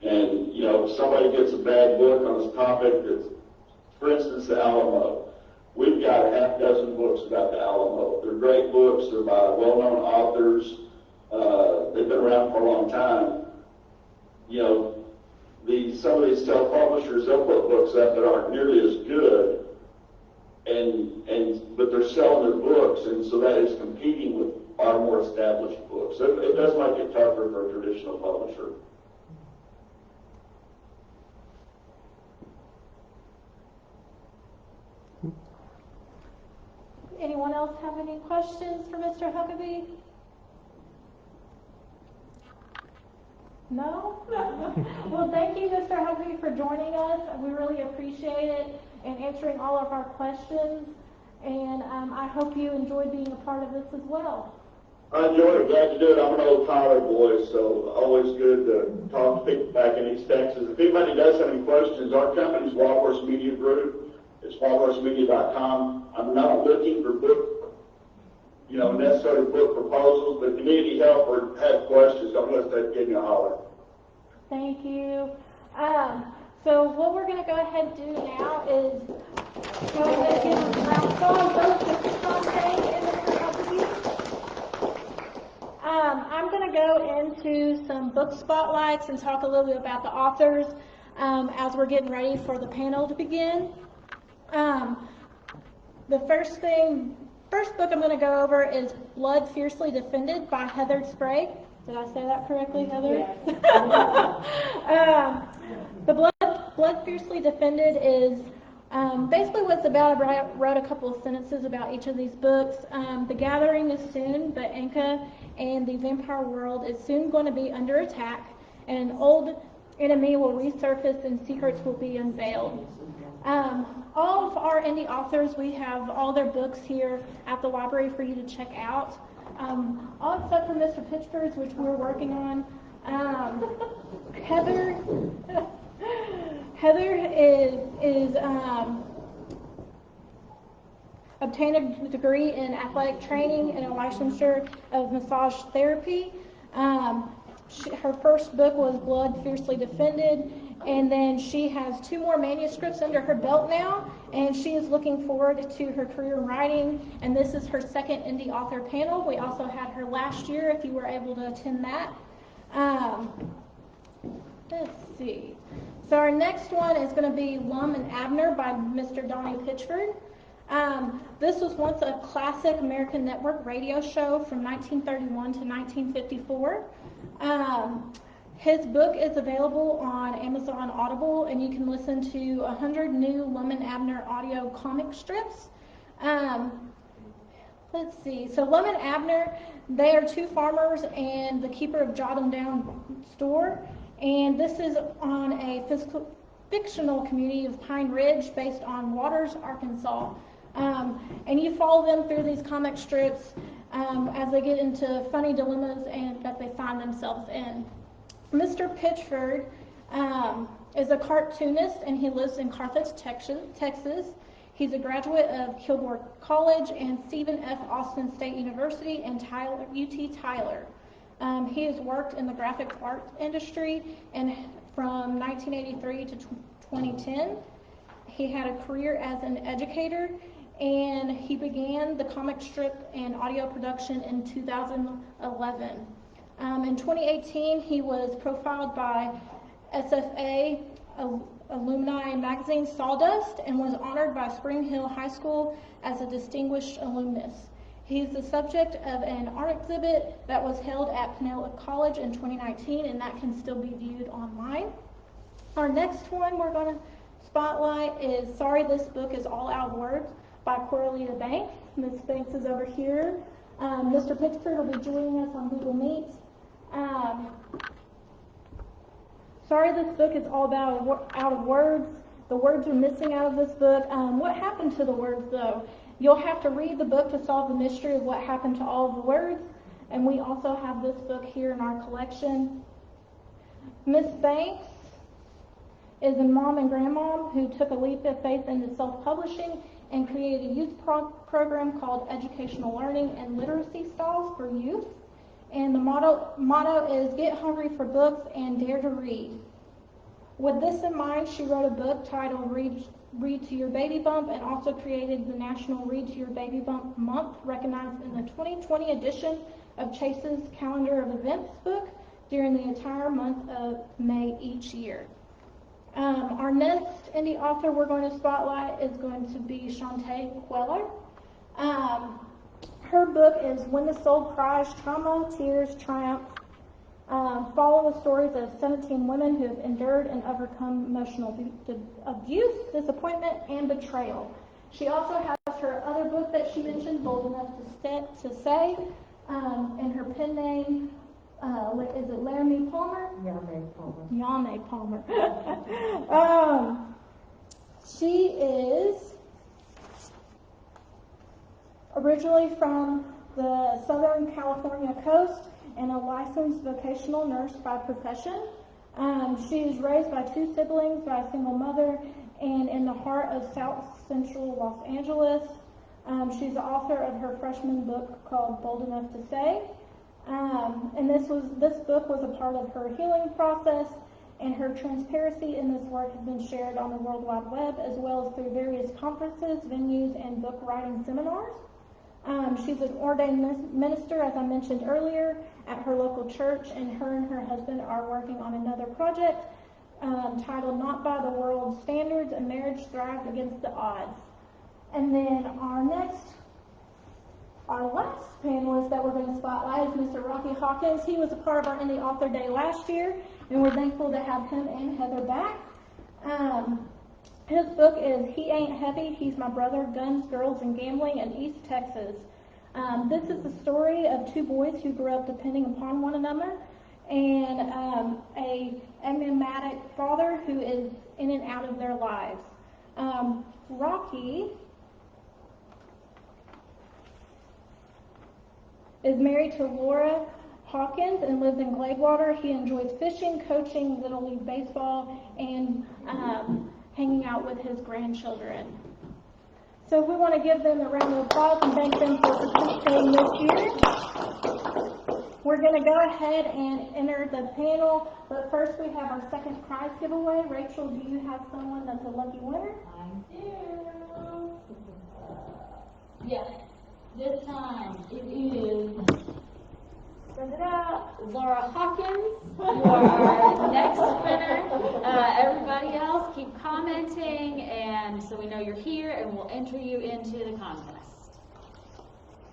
And, if somebody gets a bad book on this topic, for instance, the Alamo. We've got a half dozen books about the Alamo. They're great books. They're by well-known authors. They've been around for a long time. Some of these self-publishers, they'll put books up that aren't nearly as good, but they're selling their books, and so that is competing with our more established books. So it does make it tougher for a traditional publisher. Anyone else have any questions for Mr. Huckabee? No? Well, thank you, Mr. Huckabee, for joining us. We really appreciate it and answering all of our questions. And I hope you enjoyed being a part of this as well. I enjoyed it. Glad to do it. I'm an old Tyler boy, so always good to talk to people back in East Texas. If anybody does have any questions, our company's Wild Horse Media Group. It's wildhorsemedia.com. I'm not looking for book necessarily book proposals, but if you need any help or have questions, don't hesitate to give me a holler. Thank you. So what we're going to go ahead and do now is go ahead and give a round of applause both to Chontae and Mr. Cuellar. I'm going to go into some book spotlights and talk a little bit about the authors as we're getting ready for the panel to begin. The first book I'm going to go over is Blood Fiercely Defended by Heather Sprague. Did I say that correctly, Heather? Yes. The Blood Fiercely Defended is basically what it's about. I wrote a couple of sentences about each of these books. The gathering is soon, but Inca and the vampire world is soon going to be under attack, and an old enemy will resurface and secrets will be unveiled. All of our indie authors, we have all their books here at the library for you to check out. All except for Mr. Pitchford's, which we're working on. Heather is obtained a degree in athletic training and a licensure of massage therapy. Her first book was Blood Fiercely Defended, and then she has 2 more manuscripts under her belt now, and she is looking forward to her career in writing, and this is her second indie author panel. We also had her last year, if you were able to attend that. Let's see. So our next one is going to be Lum and Abner by Mr. Donnie Pitchford. This was once a classic American network radio show from 1931 to 1954. His book is available on Amazon Audible, and you can listen to 100 new Lum and Abner audio comic strips. Let's see. So Lum and Abner, they are 2 farmers and the keeper of Jot 'em Down store, and this is on a fictional community of Pine Ridge based on Waters, Arkansas. And you follow them through these comic strips as they get into funny dilemmas and that they find themselves in. Mr. Pitchford is a cartoonist, and he lives in Carthage, Texas. He's a graduate of Kilgore College and Stephen F. Austin State University and UT Tyler. He has worked in the graphic art industry and from 1983 to 2010. He had a career as an educator, and he began the comic strip and audio production in 2011. In 2018, he was profiled by SFA alumni magazine Sawdust and was honored by Spring Hill High School as a distinguished alumnus. He's the subject of an art exhibit that was held at Pinella College in 2019, and that can still be viewed online. Our next one we're going to spotlight is Sorry This Book is All Out of Words by Corletia Banks. Ms. Banks is over here. Mr. Pitchford will be joining us on Google Meet. Sorry This Book is all about out of words. The words are missing out of this book. What happened to the words, though? You'll have to read the book to solve the mystery of what happened to all of the words. And we also have this book here in our collection. Miss Banks is a mom and grandmom who took a leap of faith into self-publishing and created a youth program called Educational Learning and Literacy Stalls for Youth. And the motto is get hungry for books and dare to read. With this in mind, she wrote a book titled Read to Your Baby Bump, and also created the National Read to Your Baby Bump Month, recognized in the 2020 edition of Chase's Calendar of Events book during the entire month of May each year. Our next indie author we're going to spotlight is going to be Chontae Cuellar. Her book is When the Soul Cries, Trauma, Tears, Triumph. Follow the stories of 17 women who have endured and overcome emotional abuse, disappointment, and betrayal. She also has her other book that she mentioned, Bold Enough to Say, and her pen name, is it Laramie Palmer? Yame Palmer. She is originally from the Southern California coast and a licensed vocational nurse by profession. She is raised by 2 siblings by a single mother and in the heart of South Central Los Angeles. She's the author of her freshman book called Bold Enough to Say. And this book was a part of her healing process, and her transparency in this work has been shared on the World Wide Web, as well as through various conferences, venues, and book writing seminars. She's an ordained minister, as I mentioned earlier, at her local church, and her husband are working on another project titled Not by the World's Standards, A Marriage Thrived Against the Odds. And then our last panelist that we're going to spotlight is Mr. Rocky Hawkins. He was a part of our Indie Author Day last year, and we're thankful to have him and Heather back. His book is He Ain't Heavy, He's My Brother, Guns, Girls, and Gambling in East Texas. This is the story of two boys who grew up depending upon one another, and a enigmatic father who is in and out of their lives. Rocky is married to Laura Hawkins and lives in Gladewater. He enjoys fishing, coaching, Little League baseball, and hanging out with his grandchildren. So we want to give them a round of applause and thank them for participating this year. We're going to go ahead and enter the panel, but first we have our second prize giveaway. Rachel, do you have someone that's a lucky winner? I do. Yes. This time it is Laura Hawkins. You are our next winner. Everybody else, keep commenting, and so we know you're here, and we'll enter you into the contest.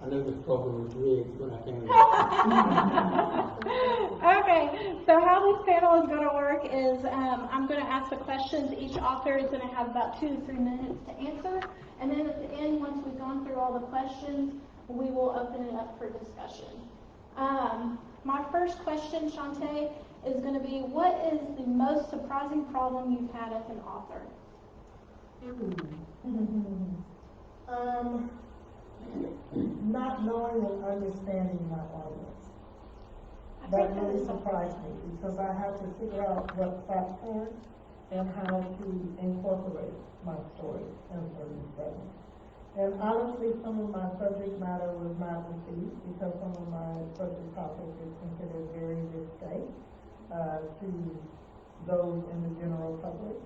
I knew this program was rigged when I came in. Okay, so how this panel is going to work is I'm going to ask the questions. Each author is going to have about 2 to 3 minutes to answer. And then at the end, once we've gone through all the questions, we will open it up for discussion. My first question, Shantae, is going to be, what is the most surprising problem you've had as an author? Not knowing and understanding my audience. That really surprised me because I had to figure out what platform and how to incorporate my story in certain settings. And honestly, some of my subject matter was not received because some of my subject topic is considered very risque to those in the general public.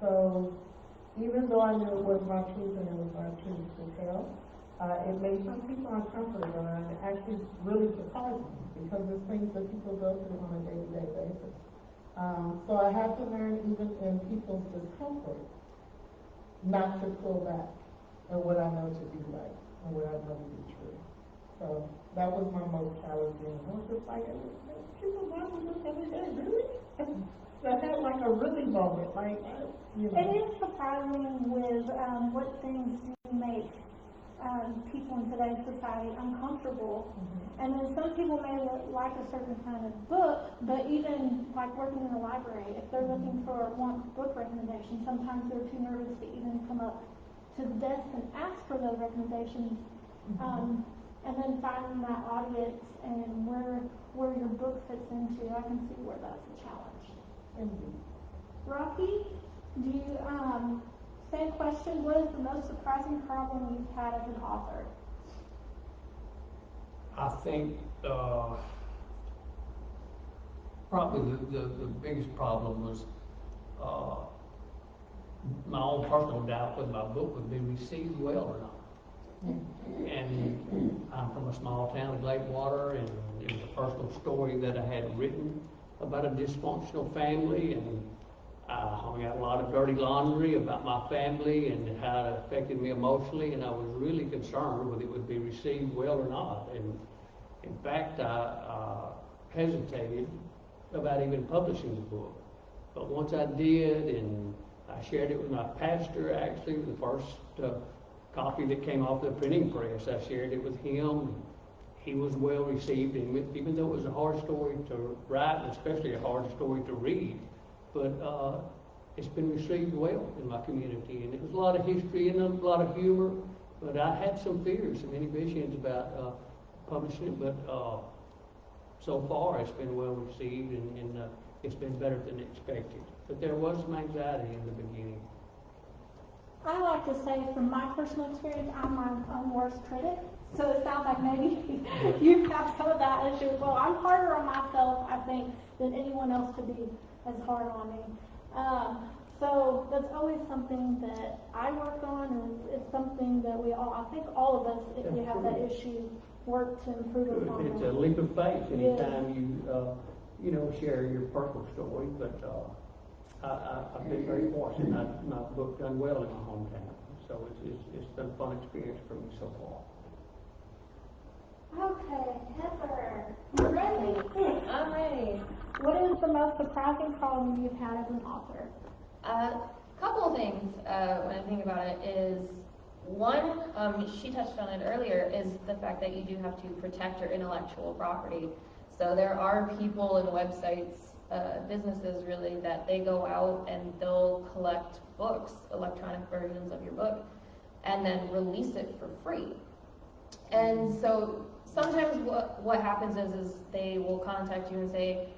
So even though I knew it was my truth and it was my truth to tell, it made some people uncomfortable, and it actually really surprised me because it's things that people go through on a day-to-day basis. So I had to learn, even in people's discomfort, not to pull back and what I know to be right and what I know to be true. So that was my most challenging. I was just like, people want to look every day, really? So I had like a really moment, like, you know. It is surprising with what things do make people in today's society uncomfortable. Mm-hmm. And then some people may like a certain kind of book, but even like working in a library, if they're looking for one book recommendation, sometimes they're too nervous to even come up to the desk and ask for those recommendations. Mm-hmm. And then finding that audience and where your book fits into, I can see where that's a challenge. Mm-hmm. Rocky, do you, same question, what is the most surprising problem you've had as an author? I think probably the biggest problem was my own personal doubt whether my book would be received well or not. And I'm from a small town of Gladewater, and it was a personal story that I had written about a dysfunctional family, and I hung out a lot of dirty laundry about my family and how it affected me emotionally, and I was really concerned whether it would be received well or not. And in fact, I hesitated about even publishing the book. But once I did, and I shared it with my pastor, actually, the first copy that came off the printing press, I shared it with him. He was well received, and even though it was a hard story to write, and especially a hard story to read, but it's been received well in my community, and it was a lot of history and a lot of humor, but I had some fears, some inhibitions about publishing it, but so far it's been well received, and it's been better than expected. But there was some anxiety in the beginning. I like to say from my personal experience, I'm my own worst critic. So it sounds like maybe you have some of that issue as well. I'm harder on myself, I think, than anyone else could be as hard on me. So that's always something that I work on, and it's something that we all, I think all of us, if we have that issue, work to improve upon. It's a leap of faith anytime you know, share your personal story, but I've been very fortunate. My book done well in my hometown, so it's been a fun experience for me so far. Okay, Heather, you ready? I'm ready. What is the most surprising problem you've had as an author? Couple of things when I think about it is, one, she touched on it earlier, is the fact that you do have to protect your intellectual property. So there are people and websites, businesses really, that they go out and they'll collect books, electronic versions of your book, and then release it for free. And so sometimes what happens is they will contact you and say,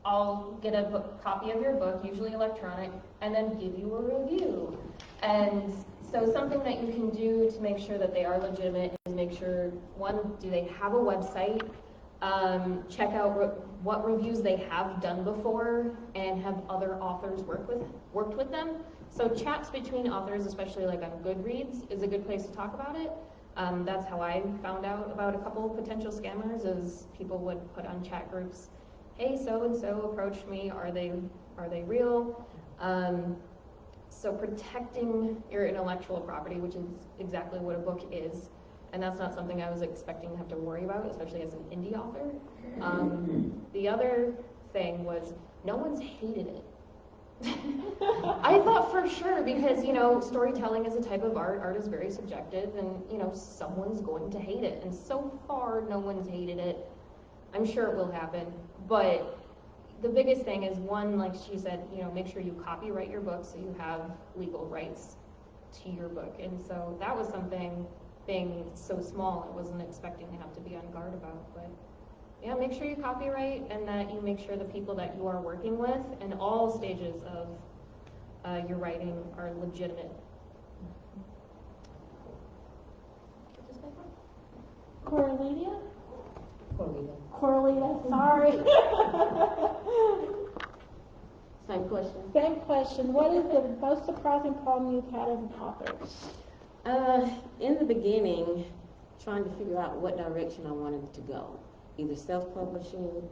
I'll get a copy of your book, usually electronic, and then give you a review. And so something that you can do to make sure that they are legitimate is make sure, one, do they have a website? Check out what reviews they have done before, and have other authors worked with them. So chats between authors, especially like on Goodreads, is a good place to talk about it. That's how I found out about a couple of potential scammers, is people would put on chat groups, hey, so-and-so approached me, are they real? So protecting your intellectual property, which is exactly what a book is, and that's not something I was expecting to have to worry about, especially as an indie author. The other thing was, no one's hated it. I thought for sure, because, you know, storytelling is a type of art. Art is very subjective, and, you know, someone's going to hate it. And so far, no one's hated it. I'm sure it will happen. But the biggest thing is, one, like she said, you know, make sure you copyright your book so you have legal rights to your book. And so that was something, being so small, I wasn't expecting to have to be on guard about. But yeah, make sure you copyright, and that you make sure the people that you are working with in all stages of your writing are legitimate. Corletia? Corletia, sorry. Same question. Same question. What is the most surprising problem you've had as an author? In the beginning, trying to figure out what direction I wanted to go, either self-publishing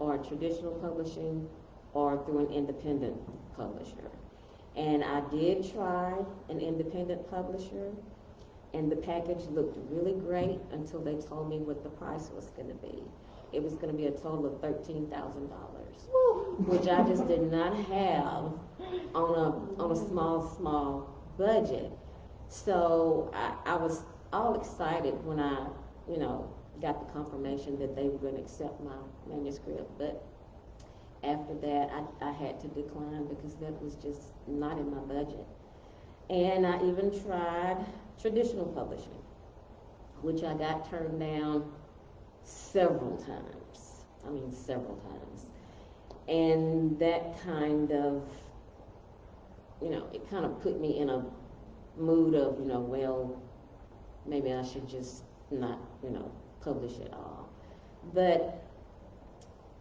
or traditional publishing or through an independent publisher. And I did try an independent publisher, and the package looked really great until they told me what the price was going to be. It was going to be a total of $13,000, which I just did not have on a small budget. So I was all excited when I, you know, got the confirmation that they were going to accept my manuscript. But after that, I had to decline because that was just not in my budget. And I even tried traditional publishing, which I got turned down several times. I mean, several times. And that kind of, you know, it kind of put me in a mood of, you know, well, maybe I should just not, you know, publish at all. But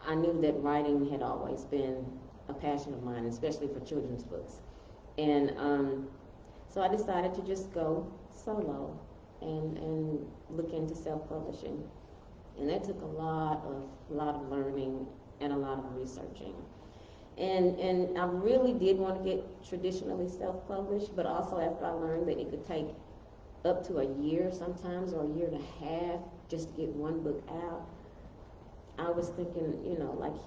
I knew that writing had always been a passion of mine, especially for children's books. And so I decided to just go solo and look into self-publishing. And that took a lot of learning and a lot of researching. And I really did want to get traditionally self-published, but also after I learned that it could take up to a year sometimes, or a year and a half, just to get one book out, I was thinking, you know, like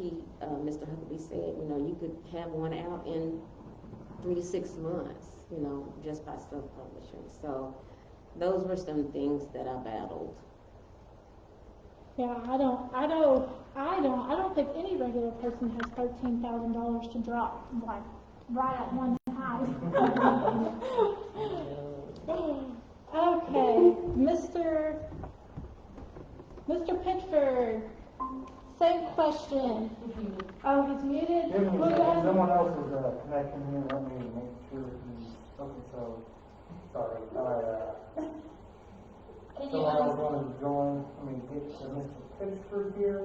Mr. Huckabee said, you know, you could have one out in 3 to 6 months, you know, just by self-publishing. So those were some things that I battled. Yeah, I don't think any regular person has $13,000 to drop, like, right at one time. Okay, Mr. Pitchford, same question. Oh, he's muted? Someone else is connecting here. Let me make sure he's, okay, so Sorry, Can so you, I was going to join, get Mr. Pitchford here.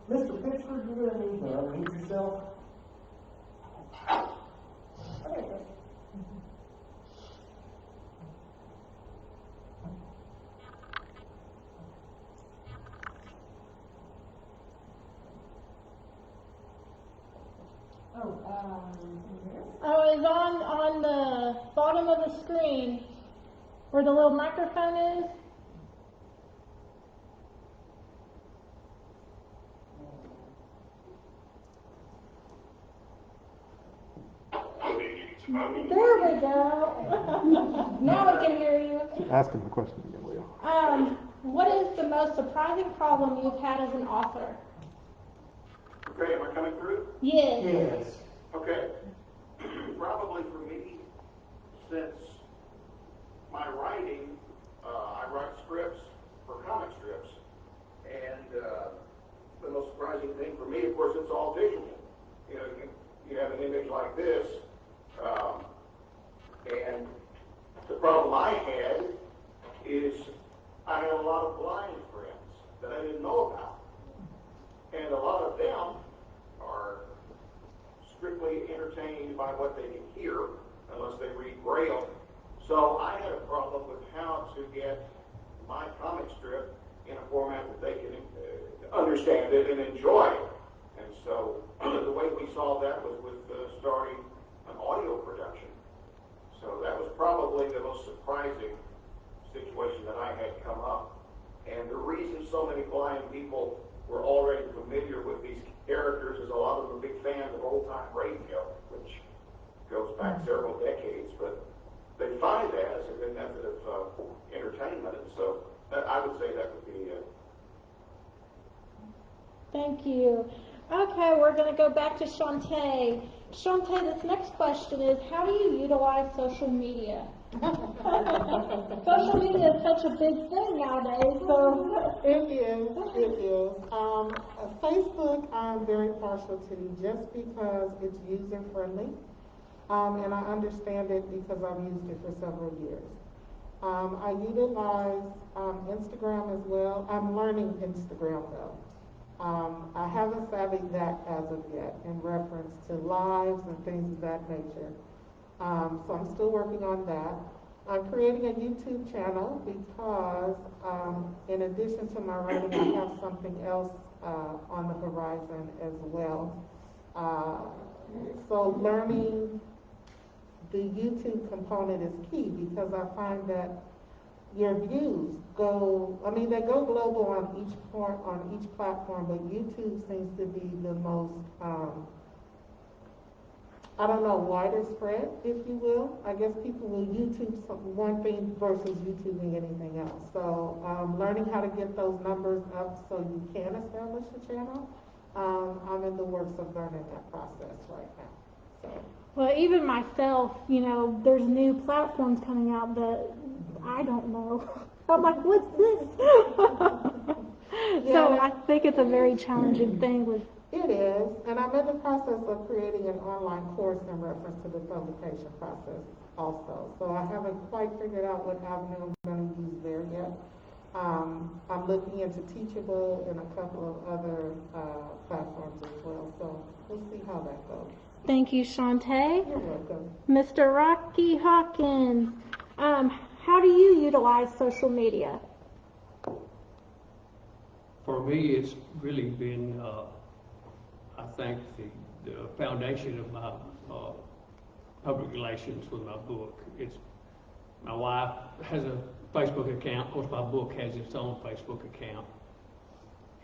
Mr. Pitchford, you're going to need to unmute yourself. Oh, it's on the bottom of the screen where the little microphone is. There we go. Now we can hear you. Ask him the question again, Leo. What is the most surprising problem you've had as an author? Okay, am I coming through? Yes. Yes. Okay. Probably for me, since my writing, I write scripts for comic strips, and the most surprising thing for me, of course, it's all visual. You know, you have an image like this, and the problem I had is I had a lot of blind friends that I didn't know about, and a lot of them are strictly entertained by what they can hear, unless they read Braille. So I had a problem with how to get my comic strip in a format that they can understand it and enjoy it. And so the way we solved that was with starting an audio production. So that was probably the most surprising situation that I had come up. And the reason so many blind people were already familiar with these characters is a lot of them are big fans of old-time radio, which goes back several decades, but they find that as a good method of entertainment, and so I would say that would be it. Thank you. Okay, we're going to go back to Chontae. Chontae, this next question is, how do you utilize social media? Social media is such a big thing nowadays, so. It is. Facebook, I'm very partial to just because it's user-friendly, and I understand it because I've used it for several years. I utilize Instagram as well. I'm learning Instagram though. I haven't studied that as of yet in reference to lives and things of that nature. So I'm still working on that. I'm creating a YouTube channel because in addition to my writing, I have something else on the horizon as well. So learning the YouTube component is key because I find that your views they go global on each platform, but YouTube seems to be the most, wider spread, if you will. I guess people will YouTube one thing versus YouTubing anything else. So learning how to get those numbers up so you can establish a channel, I'm in the works of learning that process right now. So. Well, even myself, there's new platforms coming out that I don't know. I'm like, what's this? So I think it's a very challenging thing with. It is, and I'm in the process of creating an online course in reference to the publication process also. So I haven't quite figured out what avenue I'm going to use there yet. I'm looking into Teachable and a couple of other platforms as well. So we'll see how that goes. Thank you, Shantae. You're welcome. Mr. Rocky Hawkins, how do you utilize social media? For me, it's really been, I think, the foundation of my public relations with my book. My wife has a Facebook account. Of course, my book has its own Facebook account.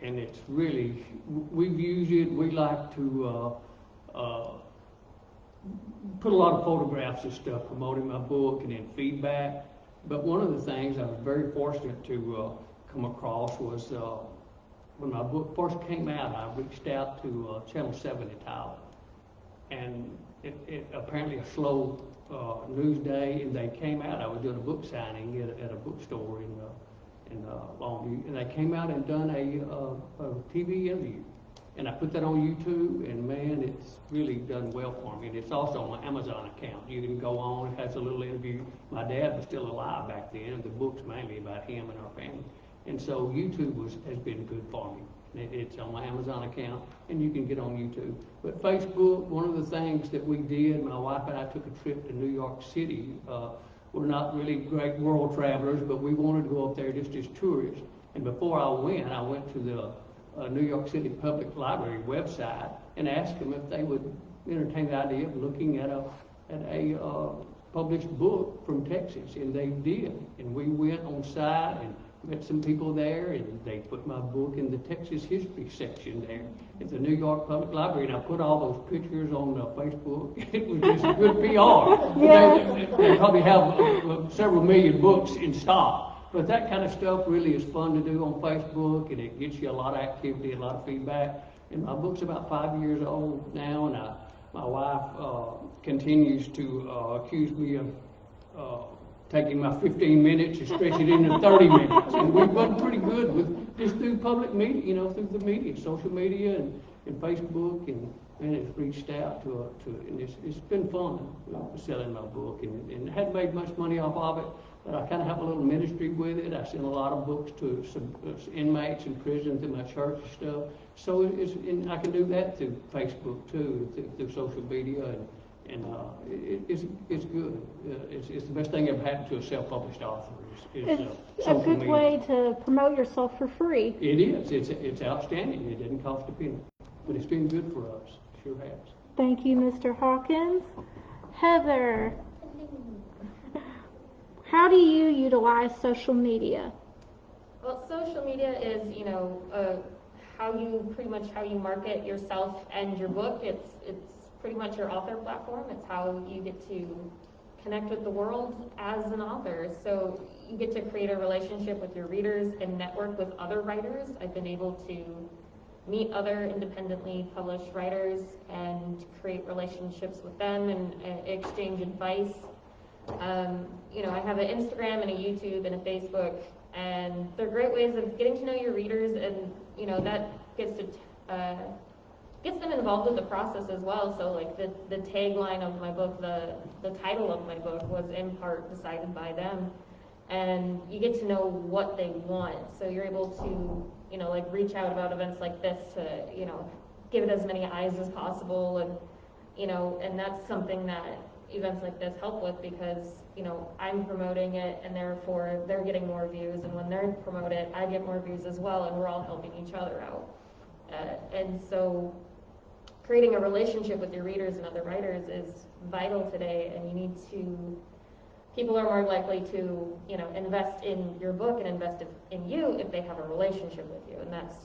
And it's really, we've used it. We like to put a lot of photographs and stuff promoting my book and then feedback. But one of the things I was very fortunate to come across was when my book first came out, I reached out to Channel 7 in Tyler. And it apparently a slow news day, and they came out. I was doing a book signing at a bookstore in Longview, and they came out and done a TV interview. And I put that on YouTube, and man, really done well for me. And it's also on my Amazon account. You can go on, it has a little interview. My dad was still alive back then, and the book's mainly about him and our family. And so YouTube has been good for me. It's on my Amazon account, and you can get on YouTube. But Facebook, one of the things that we did, my wife and I took a trip to New York City. We're not really great world travelers, but we wanted to go up there just as tourists. And before I went to the New York City Public Library website and asked them if they would entertain the idea of looking at a published book from Texas, and they did. And we went on site and met some people there, and they put my book in the Texas history section there at the New York Public Library, and I put all those pictures on Facebook. It was just good PR. Yeah. They probably have several million books in stock, but that kind of stuff really is fun to do on Facebook, and it gets you a lot of activity, a lot of feedback. And my book's about 5 years old now, and my wife continues to accuse me of taking my 15 minutes and stretch it into 30 minutes. And we've done pretty good with just through public media, through the media, social media and Facebook, and it's reached out to and it's been fun selling my book, and hadn't made much money off of it, but I kind of have a little ministry with it. I send a lot of books to some inmates in prison through my church and stuff. So and I can do that through Facebook too, through social media, and it's good. It's the best thing ever happened to a self-published author. It's a social good media. way to promote yourself for free. It is. It's outstanding. It didn't cost a penny, but it's been good for us. Sure has. Thank you, Mr. Hawkins. Heather, how do you utilize social media? Well, social media is, how you market yourself and your book. It's pretty much your author platform. It's how you get to connect with the world as an author. So you get to create a relationship with your readers and network with other writers. I've been able to meet other independently published writers and create relationships with them and exchange advice. I have an Instagram and a YouTube and a Facebook, and they're great ways of getting to know your readers, and that gets them involved with the process as well. So like the tagline of my book, the title of my book was in part decided by them, and you get to know what they want. So you're able to reach out about events like this to give it as many eyes as possible, and that's something that events like this help with, because I'm promoting it, and therefore they're getting more views, and when they're promoted, I get more views as well, and we're all helping each other out. And so creating a relationship with your readers and other writers is vital today, and people are more likely to invest in your book and invest in you if they have a relationship with you, and that's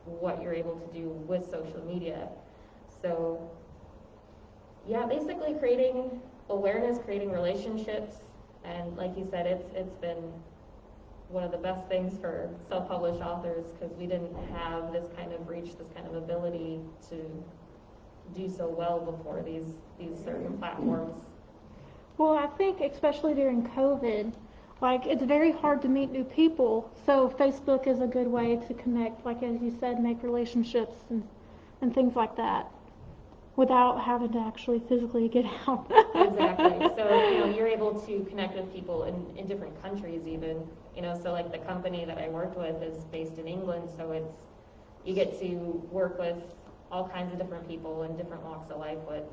what you're able to do with social media. So yeah, basically creating awareness, creating relationships, and like you said, it's been one of the best things for self-published authors, because we didn't have this kind of reach, this kind of ability to do so well before these certain platforms. Well, I think especially during COVID, it's very hard to meet new people, so Facebook is a good way to connect, like as you said, make relationships and things like that, without having to actually physically get out. Exactly. So, you're able to connect with people in different countries even. So like the company that I worked with is based in England, so you get to work with all kinds of different people in different walks of life, which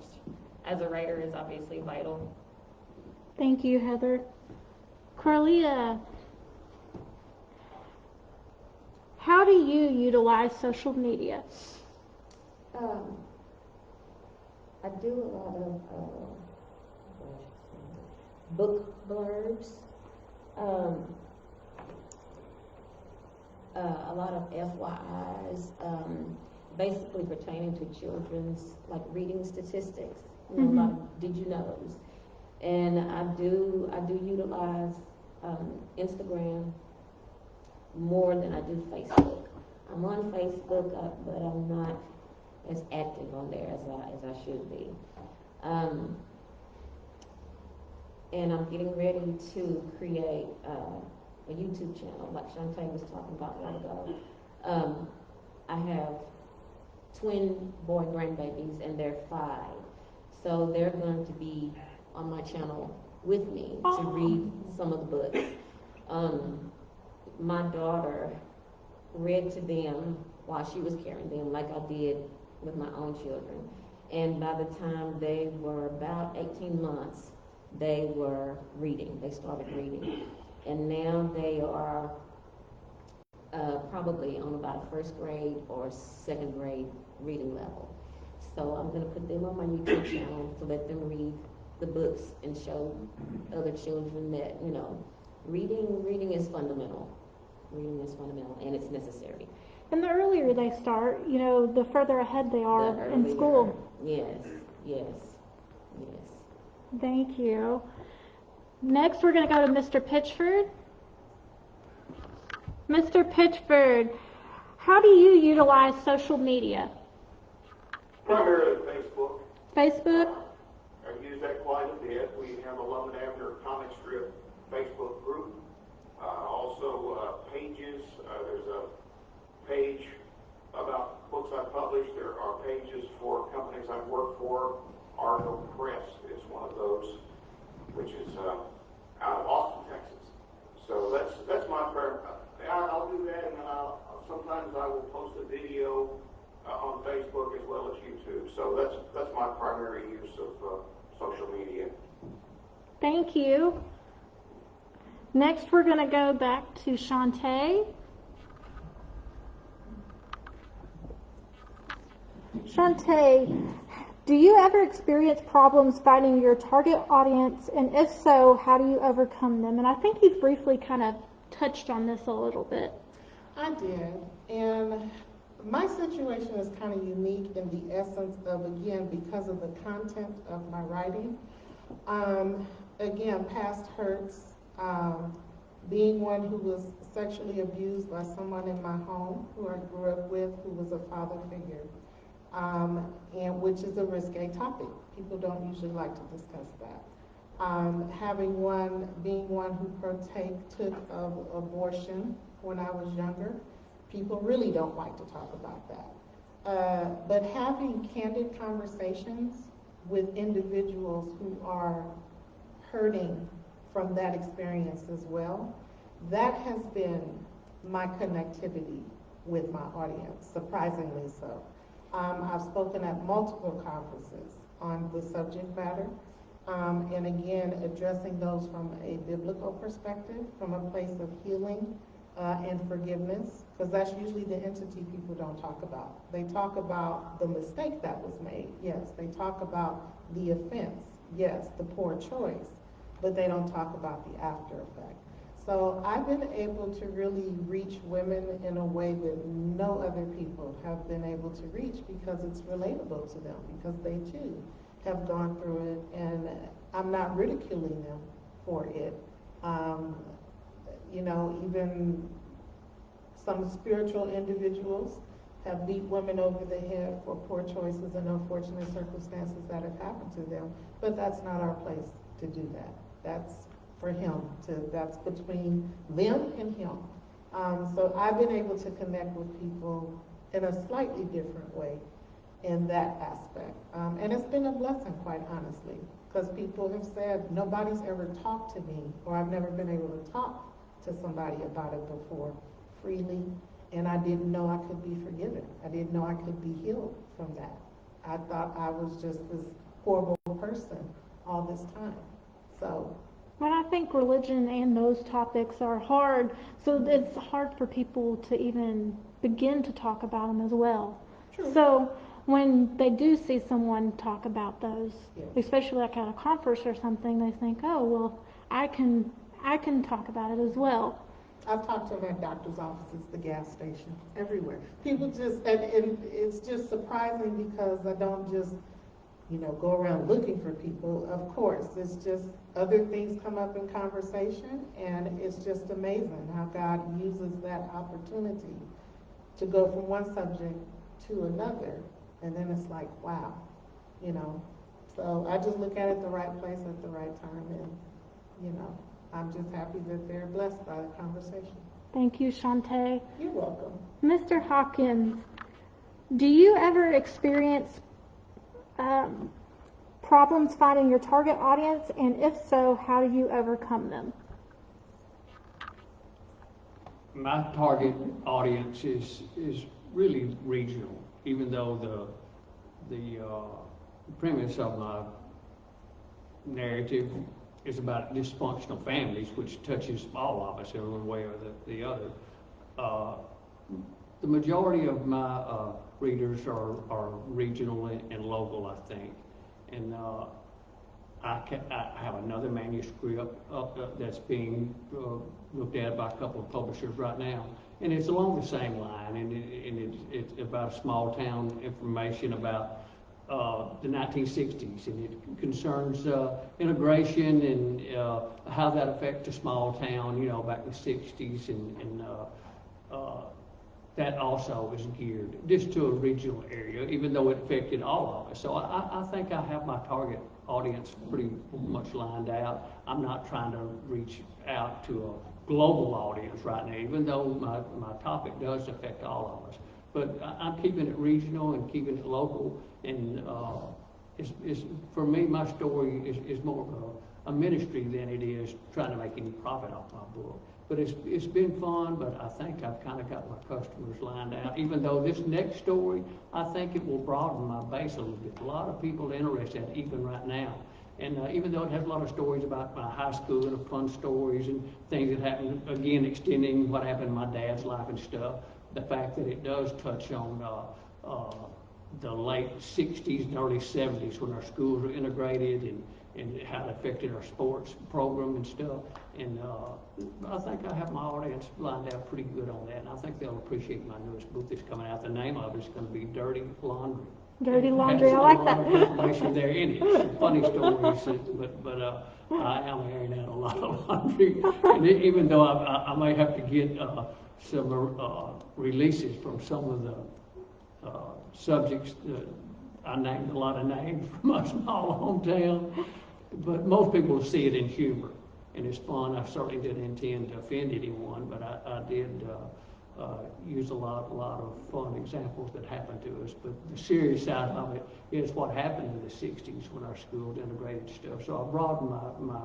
as a writer is obviously vital. Thank you, Heather. Corletia, how do you utilize social media? I do a lot of book blurbs, a lot of FYIs, basically pertaining to children's reading statistics. A lot of did you knows, and I do utilize Instagram more than I do Facebook. I'm on Facebook, but I'm not as active on there as I should be. And I'm getting ready to create a YouTube channel, like Shantae was talking about a while ago. I have twin boy grandbabies, and they're 5. So they're going to be on my channel with me to read some of the books. My daughter read to them while she was carrying them, like I did with my own children. And by the time they were about 18 months, they were reading. They started reading. And now they are probably on about a 1st grade or 2nd grade reading level. So I'm going to put them on my YouTube channel to let them read the books and show other children that, you know, reading is fundamental. Reading is fundamental, and it's necessary. And the earlier they start, you know, the further ahead they are in school. Yes. Thank you. Next, we're going to go to Mr. Pitchford. Mr. Pitchford, how do you utilize social media? Primarily Facebook. Facebook? I use that quite a bit. We have a Lamott comic strip Facebook group. Also pages. There's a page about books I've published. There are pages for companies I've worked for. Argo Press is one of those, which is out of Austin, Texas. So that's my prayer. I'll do that, and then sometimes I will post a video on Facebook as well as YouTube. So that's my primary use of social media. Thank you. Next, we're going to go back to Shantae. Shantae, do you ever experience problems finding your target audience? And if so, how do you overcome them? And I think you've briefly kind of touched on this a little bit. I did. And my situation is kind of unique in the essence of, again, because of the content of my writing. Again, past hurts, being one who was sexually abused by someone in my home who I grew up with, who was a father figure, and which is a risque topic. People don't usually like to discuss that. Being one who took of abortion when I was younger, people really don't like to talk about that. But having candid conversations with individuals who are hurting from that experience as well, that has been my connectivity with my audience, surprisingly so. I've spoken at multiple conferences on the subject matter, and again, addressing those from a biblical perspective, from a place of healing and forgiveness, because that's usually the entity people don't talk about. They talk about the mistake that was made, yes. They talk about the offense, yes, the poor choice, but they don't talk about the after effect. So I've been able to really reach women in a way that no other people have been able to reach, because it's relatable to them, because they too have gone through it, and I'm not ridiculing them for it. Even some spiritual individuals have beat women over the head for poor choices and unfortunate circumstances that have happened to them, but that's not our place to do that. That's for that's between them and him. So I've been able to connect with people in a slightly different way in that aspect. And it's been a blessing, quite honestly, because people have said, nobody's ever talked to me, or I've never been able to talk to somebody about it before freely, and I didn't know I could be forgiven. I didn't know I could be healed from that. I thought I was just this horrible person all this time. So. Well, I think religion and those topics are hard, so it's hard for people to even begin to talk about them as well. True. So when they do see someone talk about those, yes, especially like at a conference or something, they think, oh, well, I can talk about it as well. I've talked to them at doctor's offices, the gas station, everywhere. People just, and it's just surprising because I don't just, go around looking for people. Of course, it's just other things come up in conversation, and it's just amazing how God uses that opportunity to go from one subject to another, and then it's like, wow, So I just look at it the right place at the right time, and, I'm just happy that they're blessed by the conversation. Thank you, Shantae. You're welcome. Mr. Hawkins, Do you ever experience problems finding your target audience, and if so, how do you overcome them? My target audience is really regional, even though the premise of my narrative is about dysfunctional families, which touches all of us in one way or the other. The majority of my readers are regional and local, I think. And I have another manuscript that's being looked at by a couple of publishers right now, and it's along the same line, and it's about small town information about the 1960s, and it concerns integration and how that affects a small town, you know, back in the 60s, and that also is geared just to a regional area, even though it affected all of us. So I think I have my target audience pretty much lined out. I'm not trying to reach out to a global audience right now, even though my topic does affect all of us. But I'm keeping it regional and keeping it local, and for me, my story is more of a ministry than it is trying to make any profit off my book. But it's been fun, but I think I've kind of got my customers lined out. Even though this next story, I think it will broaden my base a little bit. A lot of people are interested in it even right now. And even though it has a lot of stories about my high school and fun stories and things that happened, again, extending what happened in my dad's life and stuff, the fact that it does touch on the late 60s and early 70s when our schools were integrated and how it affected our sports program and stuff. And I think I have my audience lined out pretty good on that, and I think they'll appreciate my newest book that's coming out. The name of it's going to be Dirty Laundry. Dirty Laundry, I like that. A lot of information there in it. Some funny stories, but I am airing out a lot of laundry. And even though I may have to get some releases from some of the subjects, I named a lot of names from my small hometown, but most people see it in humor, and it's fun. I certainly didn't intend to offend anyone, but I did use a lot of fun examples that happened to us. But the serious side of it is what happened in the 60s when our schools integrated stuff. So I broadened my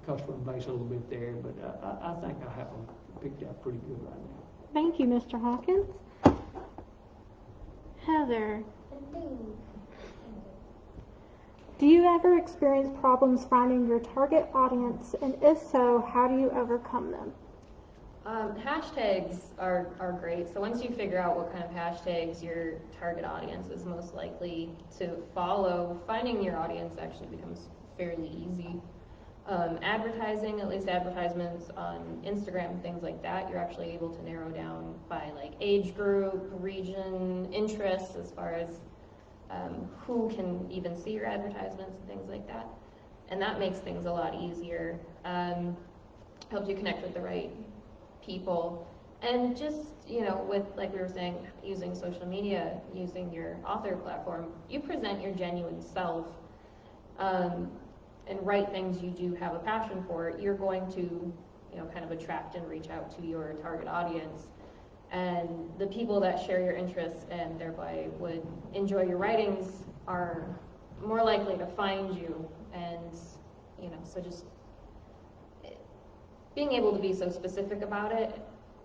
customer base a little bit there, but I think I have them picked out pretty good right now. Thank you, Mr. Hawkins. Heather, do you ever experience problems finding your target audience, and if so, how do you overcome them? Hashtags are great. So once you figure out what kind of hashtags your target audience is most likely to follow, finding your audience actually becomes fairly easy. Advertising, at least advertisements on Instagram, things like that, you're actually able to narrow down by like age group, region, interests, as far as who can even see your advertisements and things like that. And that makes things a lot easier. Helps you connect with the right people. And just, you know, with, like we were saying, using social media, using your author platform, you present your genuine self and write things you do have a passion for, you're going to, you know, kind of attract and reach out to your target audience. And the people that share your interests and thereby would enjoy your writings are more likely to find you. And, you know, so just being able to be so specific about it,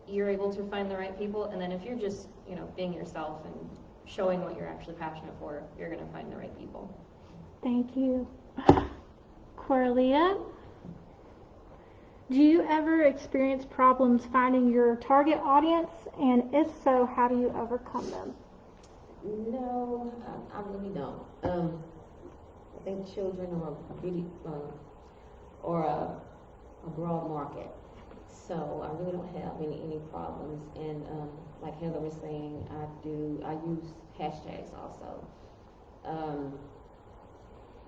you're able to find the right people. And then if you're just, you know, being yourself and showing what you're actually passionate for, you're going to find the right people. Thank you. Corletia, do you ever experience problems finding your target audience, and if so, how do you overcome them? No, I really don't. I think children are really or a broad market, so I really don't have any problems. And like Heather was saying, I use hashtags also.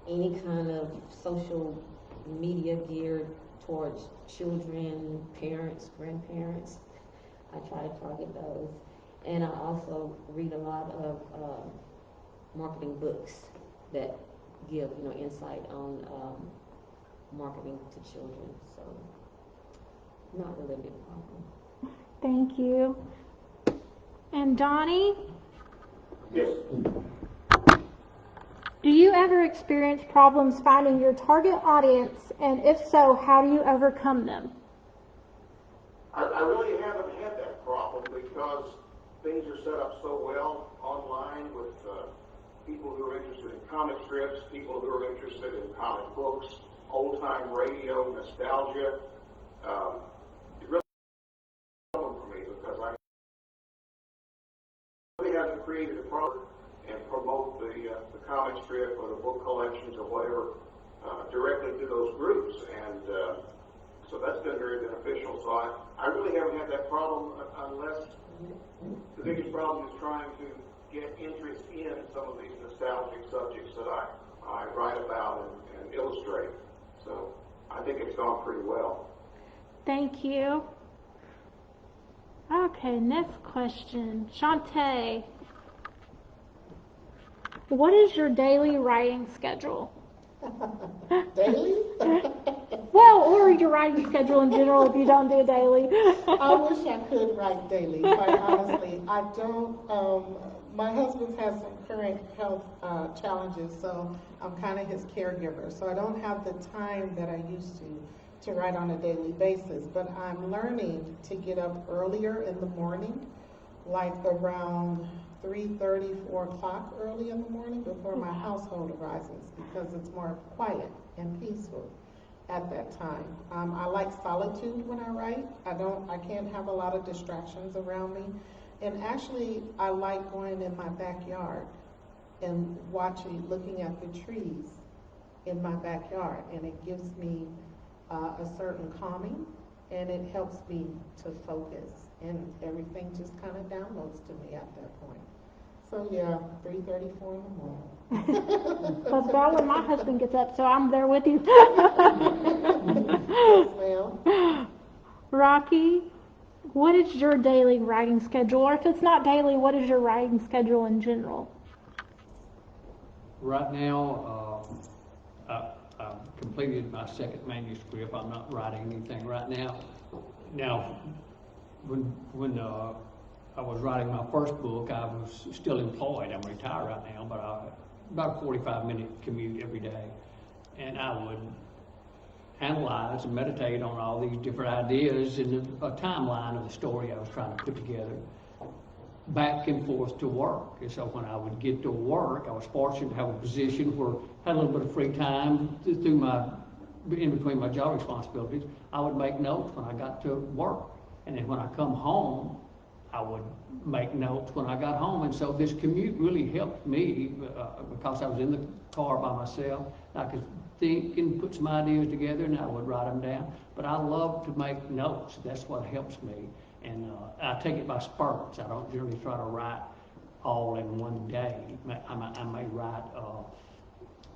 Any kind of social media geared towards children, parents, grandparents, I try to target those. And I also read a lot of marketing books that give, you know, insight on marketing to children. So not really a big problem. Thank you. And Donnie, Yes. Do you ever experience problems finding your target audience, and if so, how do you overcome them? I really haven't had that problem because things are set up so well online with people who are interested in comic strips, people who are interested in comic books, old-time radio, nostalgia. It really is a problem for me because I really haven't created a product and promote the comic strip or the book collections or whatever directly to those groups. And so that's been very beneficial. So I really haven't had that problem unless the biggest problem is trying to get interest in some of these nostalgic subjects that I write about and illustrate. So I think it's gone pretty well. Thank you. Okay, next question. Shantae, what is your daily writing schedule? Daily? Well, or your writing schedule in general if you don't do daily. I wish I could write daily, quite honestly. I don't, my husband has some current health challenges, so I'm kind of his caregiver. So I don't have the time that I used to write on a daily basis. But I'm learning to get up earlier in the morning, like around 3:30, 4 o'clock early in the morning before my household arises, because it's more quiet and peaceful at that time. I like solitude when I write. I can't have a lot of distractions around me. And actually, I like going in my backyard and looking at the trees in my backyard, and it gives me a certain calming, and it helps me to focus, and everything just kind of downloads to me at that point. So yeah, 3:34 in the morning. That's about when my husband gets up, so I'm there with you. Yes, ma'am. Rocky, what is your daily writing schedule? Or if it's not daily, what is your writing schedule in general? Right now, I've completed my second manuscript. I'm not writing anything right now. Now, when I was writing my first book, I was still employed. I'm retired right now, but about a 45-minute commute every day. And I would analyze and meditate on all these different ideas in a timeline of the story I was trying to put together, back and forth to work. And so when I would get to work, I was fortunate to have a position where I had a little bit of free time in between my job responsibilities. I would make notes when I got to work. And then when I come home, I would make notes when I got home. And so this commute really helped me because I was in the car by myself. I could think and put some ideas together, and I would write them down. But I love to make notes. That's what helps me. And I take it by spurts. I don't generally try to write all in one day. I may write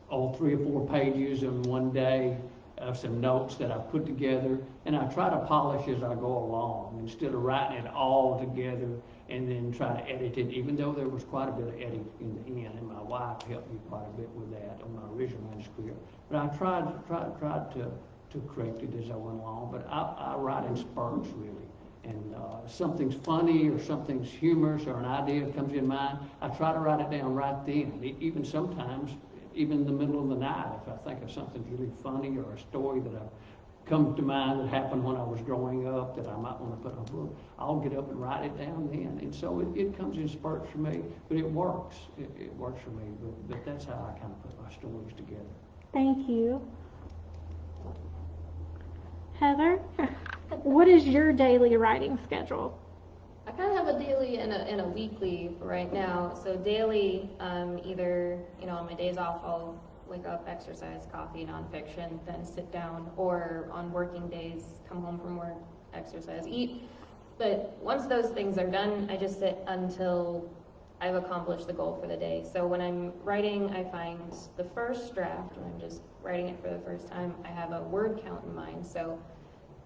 3 or 4 pages in one day of some notes that I put together, and I try to polish as I go along instead of writing it all together and then try to edit it, even though there was quite a bit of editing in the end, and my wife helped me quite a bit with that on my original manuscript. But I tried to correct it as I went along, but I write in spurts really. And something's funny or something's humorous or an idea comes in mind, I try to write it down right then. Even sometimes, even in the middle of the night, if I think of something really funny or a story that comes to mind that happened when I was growing up that I might want to put in a book, I'll get up and write it down then. And so it comes in spurts for me, but it works. It works for me, but that's how I kind of put my stories together. Thank you. Heather, what is your daily writing schedule? I kind of have a daily and a weekly right now. So daily, either, on my days off, I'll wake up, exercise, coffee, nonfiction, then sit down, or on working days, come home from work, exercise, eat. But once those things are done, I just sit until I've accomplished the goal for the day. So when I'm writing, I find the first draft, when I'm just writing it for the first time, I have a word count in mind. So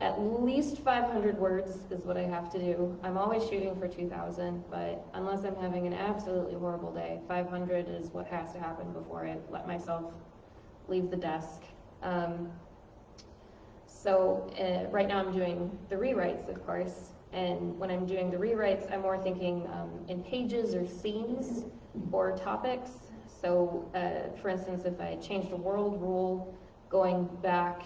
at least 500 words is what I have to do. I'm always shooting for 2,000, but unless I'm having an absolutely horrible day, 500 is what has to happen before I let myself leave the desk. So right now I'm doing the rewrites, of course, and when I'm doing the rewrites, I'm more thinking in pages or scenes. or topics. So, for instance, if I changed a world rule, going back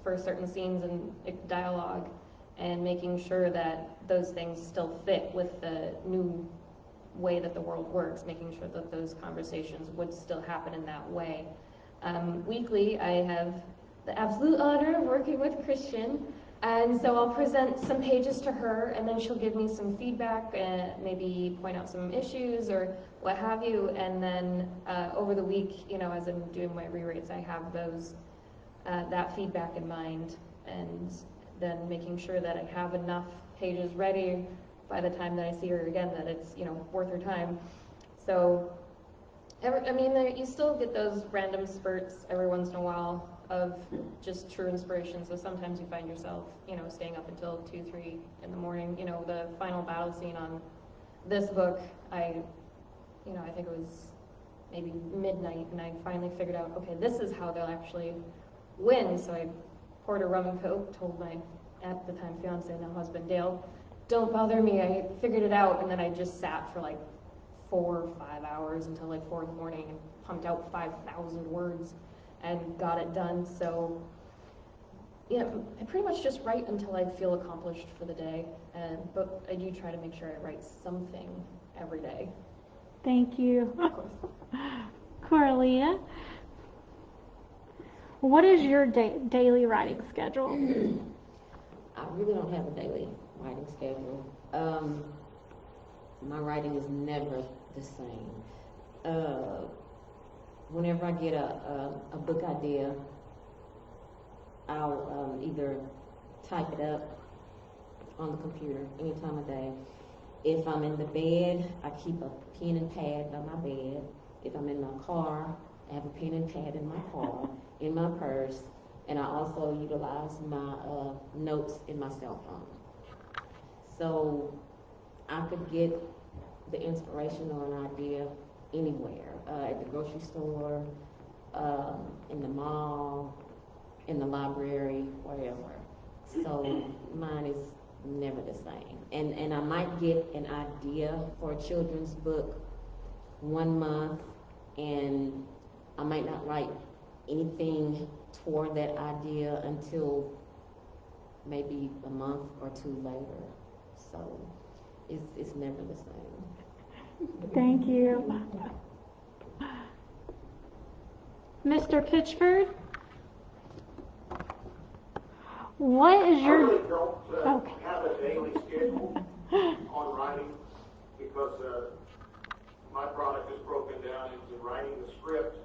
for certain scenes and dialogue, and making sure that those things still fit with the new way that the world works, making sure that those conversations would still happen in that way. Weekly, I have the absolute honor of working with Christian, and so I'll present some pages to her, and then she'll give me some feedback, and maybe point out some issues or what have you, and then over the week, you know, as I'm doing my rewrites, I have those that feedback in mind, and then making sure that I have enough pages ready by the time that I see her again, that it's, you know, worth her time. So, you still get those random spurts every once in a while of just true inspiration. So sometimes you find yourself, you know, staying up until 2, 3 in the morning. You know, the final battle scene on this book, I think it was maybe midnight, and I finally figured out, okay, this is how they'll actually win. So I poured a rum and coke, told my, at the time, fiance, now husband, Dale, don't bother me, I figured it out, and then I just sat for like 4 or 5 hours until like 4 in the morning and pumped out 5,000 words and got it done. So, yeah, I pretty much just write until I feel accomplished for the day, but I do try to make sure I write something every day. Thank you. Corletia, what is your daily writing schedule? I really don't have a daily writing schedule. My writing is never the same. Whenever I get a book idea, I'll either type it up on the computer any time of day. If I'm in the bed, I keep a pen and pad by my bed. If I'm in my car, I have a pen and pad in my car, in my purse, and I also utilize my notes in my cell phone. So I could get the inspiration or an idea anywhere, at the grocery store, in the mall, in the library, wherever. So mine is never the same. And I might get an idea for a children's book one month, and I might not write anything toward that idea until maybe a month or 2 later. So it's never the same. Thank you. Mr. Pitchford, what is your... I really don't Okay. have a daily schedule on writing, because my product is broken down into writing the script,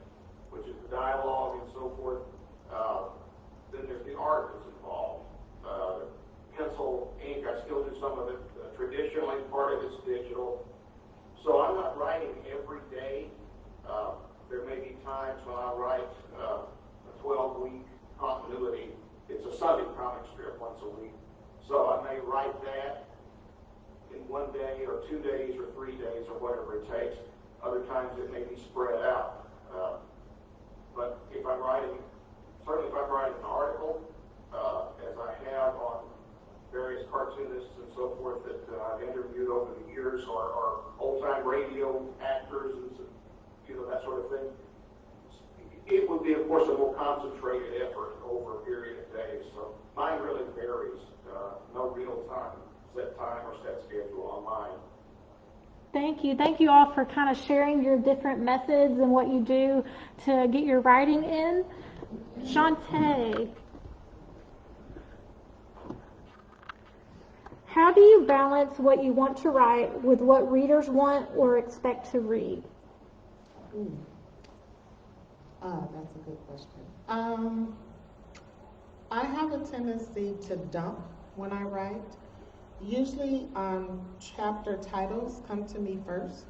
which is the dialogue and so forth. Then there's the art that's involved. Pencil, ink, I still do some of it. Traditionally, part of it's digital. So I'm not writing every day. There may be times when I write a 12-week continuity. It's a Sunday comic strip once a week. So I may write that in 1 day or 2 days or 3 days or whatever it takes. Other times it may be spread out. But if I'm writing, certainly if I'm writing an article, as I have on various cartoonists and so forth that I've interviewed over the years, or old-time radio actors and that sort of thing, it would be, of course, a more concentrated effort over a period of days. So mine really varies. No real set time or set schedule on mine. Thank you. Thank you all for kind of sharing your different methods and what you do to get your writing in. Shantae, how do you balance what you want to write with what readers want or expect to read? That's a good question. I have a tendency to dump when I write. Usually chapter titles come to me first,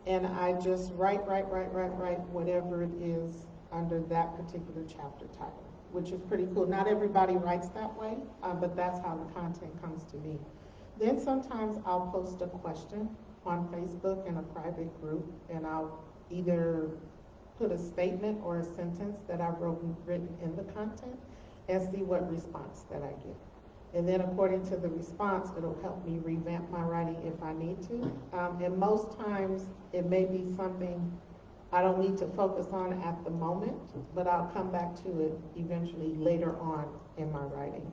and I just write whatever it is under that particular chapter title, which is pretty cool. Not everybody writes that way, but that's how the content comes to me. Then sometimes I'll post a question on Facebook in a private group, and I'll either put a statement or a sentence that I've written in the content and see what response that I get. And then according to the response, it'll help me revamp my writing if I need to. And most times, it may be something I don't need to focus on at the moment, but I'll come back to it eventually later on in my writing.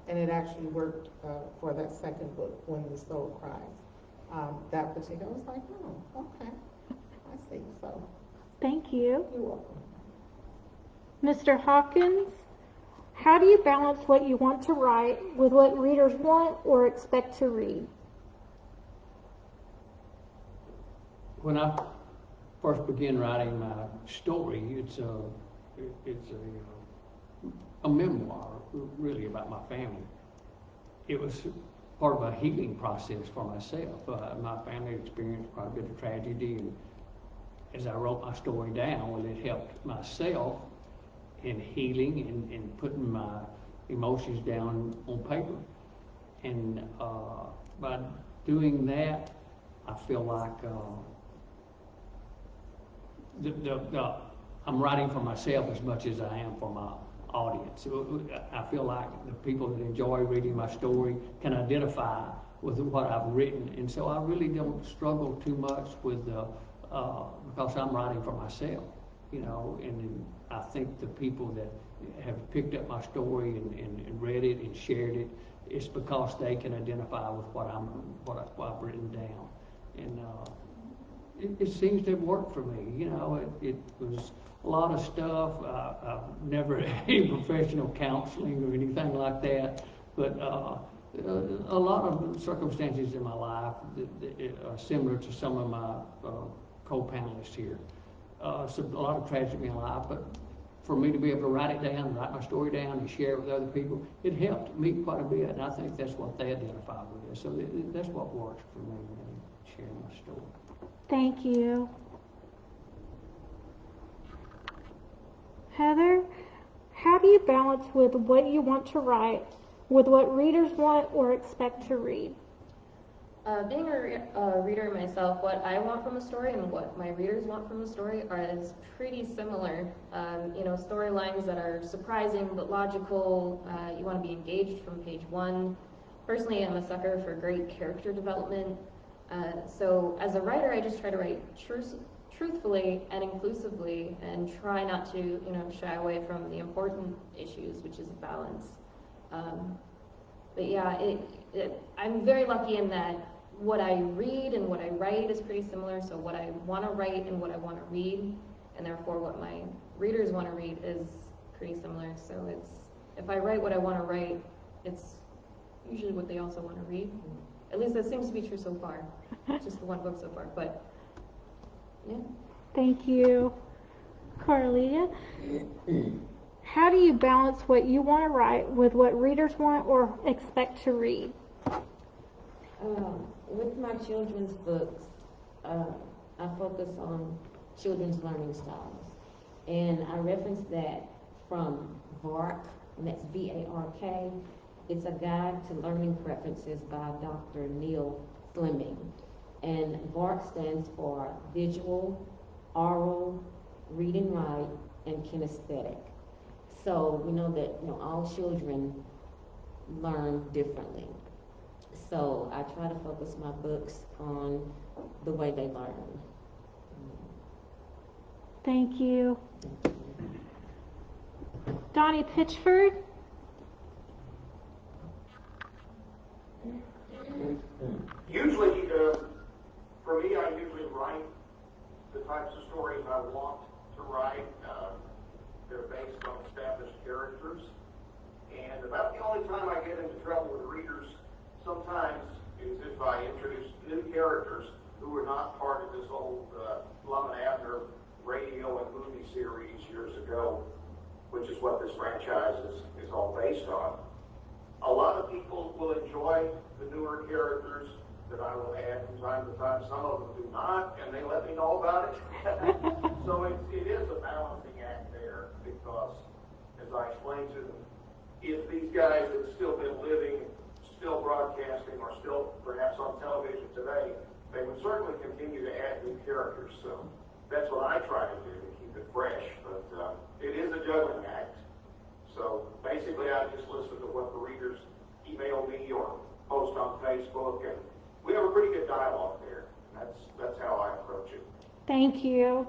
And it actually worked for that second book, When the Soul Cries. That particular, I was like, oh, okay, I see, so. Thank you. You're welcome. Mr. Hawkins, how do you balance what you want to write with what readers want or expect to read? When I first began writing my story, it's a memoir, really, about my family. It was part of a healing process for myself. My family experienced quite a bit of tragedy, and as I wrote my story down, it helped myself in healing and putting my emotions down on paper. And by doing that, I feel like I'm writing for myself as much as I am for my audience. I feel like the people that enjoy reading my story can identify with what I've written, and so I really don't struggle too much with because I'm writing for myself, and I think the people that have picked up my story and read it and shared it, it's because they can identify with what I've written down, and it seems to have worked for me. It was a lot of stuff. I've never had any professional counseling or anything like that, but a lot of circumstances in my life that are similar to some of my co-panelists here. So a lot of tragedy in my life, but for me to be able to write it down, write my story down, and share it with other people, it helped me quite a bit, and I think that's what they identify with. So that's what works for me, sharing my story. Thank you. Heather, how do you balance with what you want to write with what readers want or expect to read? Being a reader myself, what I want from a story and what my readers want from a story is pretty similar. Storylines that are surprising but logical. You want to be engaged from page one. Personally, I'm a sucker for great character development. So as a writer, I just try to write truthfully and inclusively and try not to, shy away from the important issues, which is balance. But yeah, I'm very lucky in that what I read and what I write is pretty similar. So what I want to write and what I want to read, and therefore what my readers want to read is pretty similar. So if I write what I want to write, it's usually what they also want to read. At least that seems to be true so far. Just the one book so far, but yeah. Thank you. Corletia, how do you balance what you want to write with what readers want or expect to read? With my children's books, I focus on children's learning styles. And I reference that from VARK, and that's V-A-R-K. It's a guide to learning preferences by Dr. Neil Fleming. And VARK stands for visual, oral, read and write, and kinesthetic. So we know that all children learn differently. So I try to focus my books on the way they learn. Thank you. Donnie Pitchford. Usually, for me, I usually write the types of stories I want to write. They're based on established characters. And about the only time I get into trouble with readers sometimes is if I introduce new characters who are not part of this old Lamott radio and movie series years ago, which is what this franchise is all based on. A lot of people will enjoy the newer characters that I will add from time to time. Some of them do not, and they let me know about it. So it is a balancing act there, because, as I explained to them, if these guys had still been living, still broadcasting, or still perhaps on television today, they would certainly continue to add new characters. So that's what I try to do to keep it fresh. But it is a juggling act. So basically, I just listen to what the readers Thank you.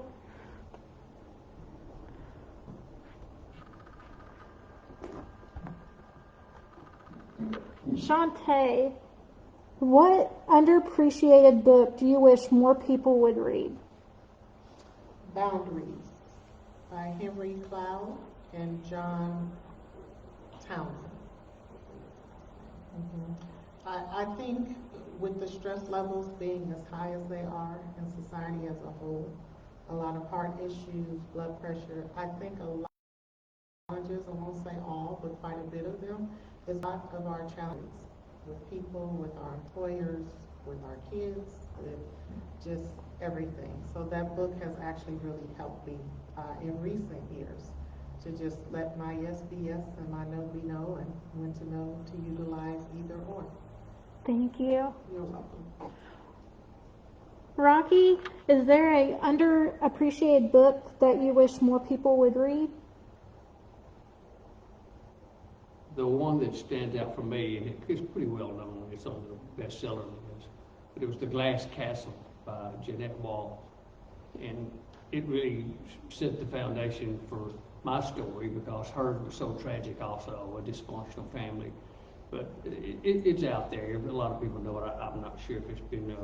Shantae, what underappreciated book do you wish more people would read? Boundaries by Henry Cloud and John Townsend. I think with the stress levels being as high as they are in society as a whole, a lot of heart issues, blood pressure, I think a lot of challenges, I won't say all, but quite a bit of them, is a lot of our challenges with people, with our employers, with our kids, with just everything. So that book has actually really helped me in recent years to just let my yes be yes and my no be no, and when to know to utilize either or. Thank you. You're welcome. Rocky, is there a underappreciated book that you wish more people would read? The one that stands out for me, and it's pretty well known, it's on the bestseller list, but it was The Glass Castle by Jeanette Wall. And it really set the foundation for my story because hers was so tragic also, a dysfunctional family. But it's out there. A lot of people know it. I'm not sure if it's been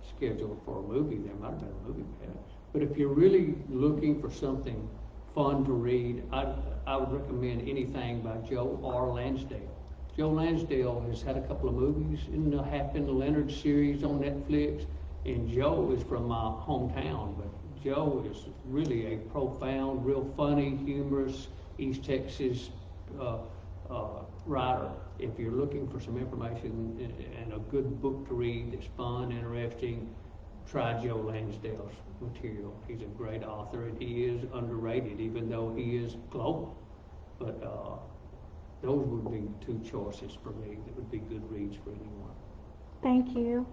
scheduled for a movie. There might have been a movie yet. But if you're really looking for something fun to read, I would recommend anything by Joe R. Lansdale. Joe Lansdale has had a couple of movies in the Happen Leonard series on Netflix, and Joe is from my hometown, but Joe is really a profound, real funny, humorous East Texas writer. If you're looking for some information and a good book to read that's fun, interesting, try Joe Lansdale's material. He's a great author, and he is underrated, even though he is global. But those would be two choices for me that would be good reads for anyone. Thank you.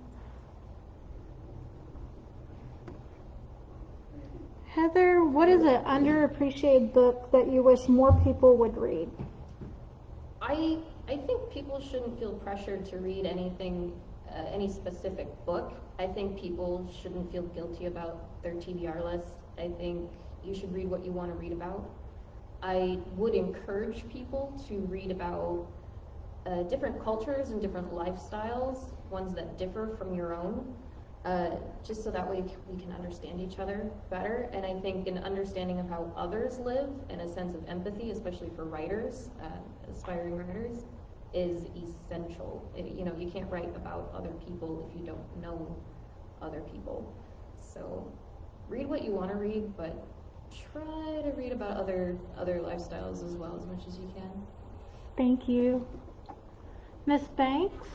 Heather, what is an underappreciated book that you wish more people would read? I think people shouldn't feel pressured to read anything, any specific book. I think people shouldn't feel guilty about their TBR list. I think you should read what you want to read about. I would encourage people to read about different cultures and different lifestyles, ones that differ from your own, just so that way we can understand each other better. And I think an understanding of how others live and a sense of empathy, especially for writers, aspiring writers, is essential. You can't write about other people if you don't know other people. So read what you want to read, but try to read about other lifestyles as well as much as you can. Thank you. Miss Banks?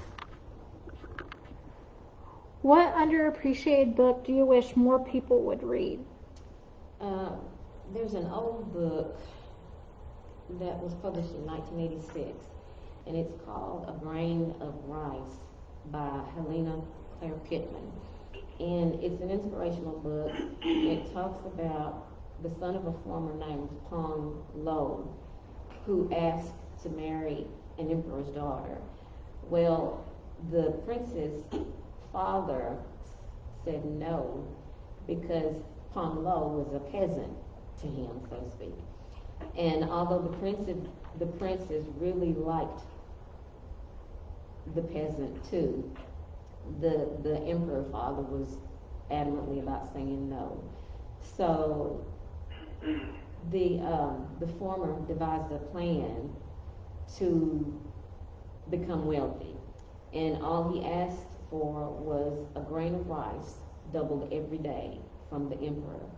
What underappreciated book do you wish more people would read? There's an old book that was published in 1986, and it's called A Grain of Rice by Helena Claire Pittman. And it's an inspirational book. It talks about the son of a farmer named Pong Lo, who asked to marry an emperor's daughter. Well, the prince's father said no because Pong Lo was a peasant to him, so to speak. And although the princess really liked the peasant too, the emperor father was adamantly about saying no. So the farmer devised a plan to become wealthy, and all he asked for was a grain of rice doubled every day from the emperor.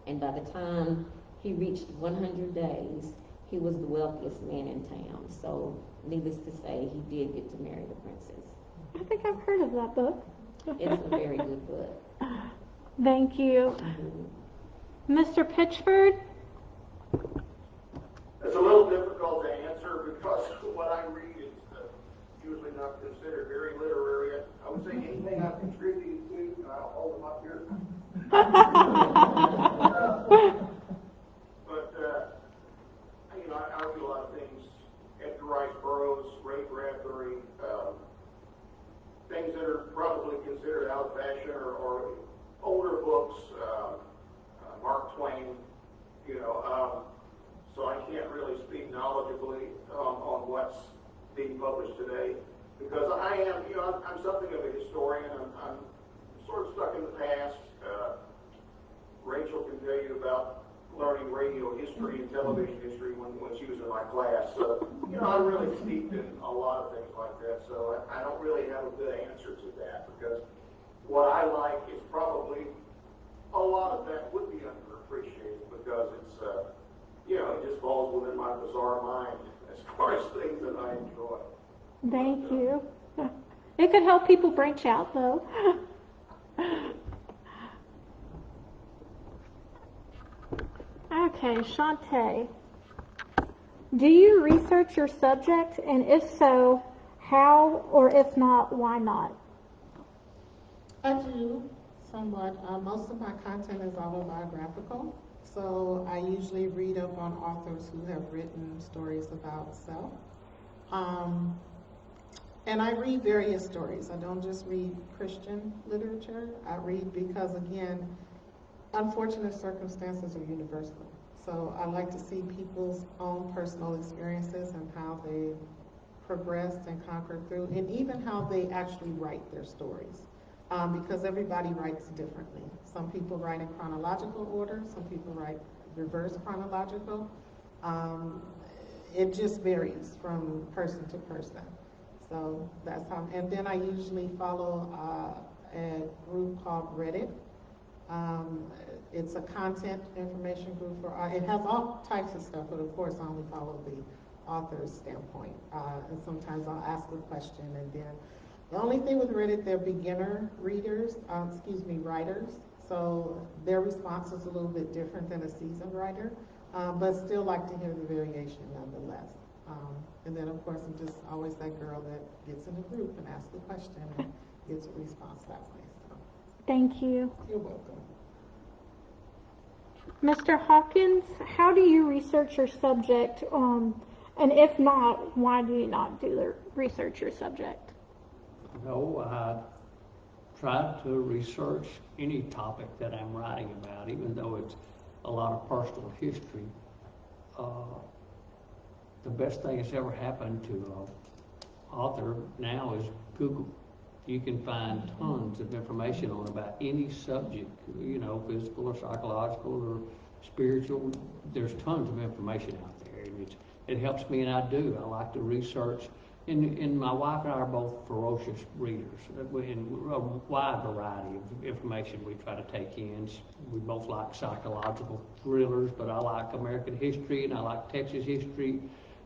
And by the time he reached 100 days, he was the wealthiest man in town. So needless to say, he did get to marry the princess. I think I've heard of that book. It's a very good book. Thank you. Mr. Pitchford? It's a little difficult to answer because what I read is usually not considered very literary. I would say anything I've contributed to, and I'll hold them up here. I read a lot of things. Edgar Rice Burroughs, Ray Bradbury, things that are probably considered out of fashion or older books. Mark Twain, so I can't really speak knowledgeably on what's being published today, because I am, I'm something of a historian. I'm sort of stuck in the past. Rachel can tell you about learning radio history and television history when she was in my class. So, I'm really steeped in a lot of things like that. So I don't really have a good answer to that, because what I like is probably a lot of that would be underappreciated, because it's, it just falls within my bizarre mind as far as things that I enjoy. Thank you. It could help people branch out, though. Okay, Shantae, do you research your subject, and if so, how, or if not, why not? I do, somewhat. Most of my content is autobiographical, so I usually read up on authors who have written stories about self. And I read various stories. I don't just read Christian literature. I read because, again, unfortunate circumstances are universal. So I like to see people's own personal experiences and how they progressed and conquered through, and even how they actually write their stories. Because everybody writes differently. Some people write in chronological order, some people write reverse chronological. It just varies from person to person. So that's how, and then I usually follow a group called Reddit. It's a content information group for, it has all types of stuff, but of course I only follow the author's standpoint. And sometimes I'll ask a question, and then the only thing with Reddit, they're beginner readers, writers. So their response is a little bit different than a seasoned writer, but still like to hear the variation nonetheless. And then of course I'm just always that girl that gets in a group and asks a question and gets a response that way. So. Thank you. You're welcome. Mr. Hawkins, how do you research your subject? And if not, why do you not do the research your subject? No, I try to research any topic that I'm writing about, even though it's a lot of personal history. The best thing that's ever happened to an author now is Google. You can find tons of information on about any subject, physical or psychological or spiritual. There's tons of information out there, and it helps me, and I do. I like to research. And my wife and I are both ferocious readers. In a wide variety of information we try to take in. We both like psychological thrillers, but I like American history, and I like Texas history,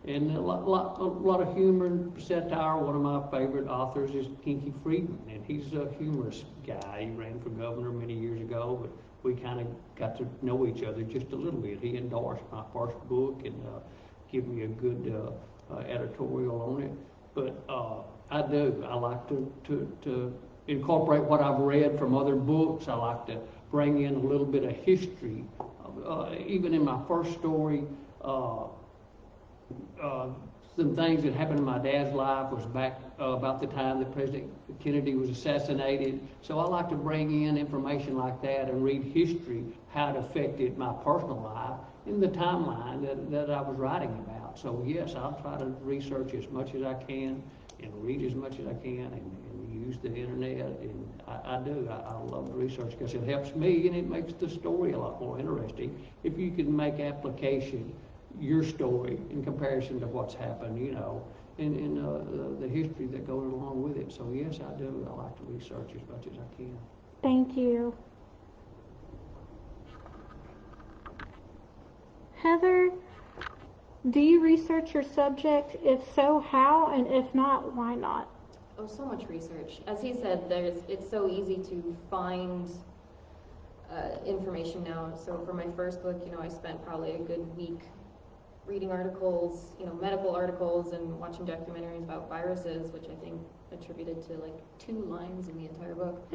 and a lot of humor and satire. One of my favorite authors is Kinky Friedman, and he's a humorous guy. He ran for governor many years ago, but we kind of got to know each other just a little bit. He endorsed my first book and gave me a good editorial on it. But I do. I like to incorporate what I've read from other books. I like to bring in a little bit of history. Even in my first story, some things that happened in my dad's life was back about the time that President Kennedy was assassinated. So I like to bring in information like that and read history, how it affected my personal life in the timeline that I was writing about. So yes, I'll try to research as much as I can and read as much as I can and use the internet. And I do. I love the research because it helps me and it makes the story a lot more interesting. If you can make application your story in comparison to what's happened, in the history that goes along with it. So yes, I do. I like to research as much as I can. Thank you. Heather, do you research your subject? If so, how? And if not, why not? Oh, so much research. As he said, it's so easy to find information now. So for my first book, I spent probably a good week reading articles, medical articles, and watching documentaries about viruses, which I think attributed to like 2 lines in the entire book.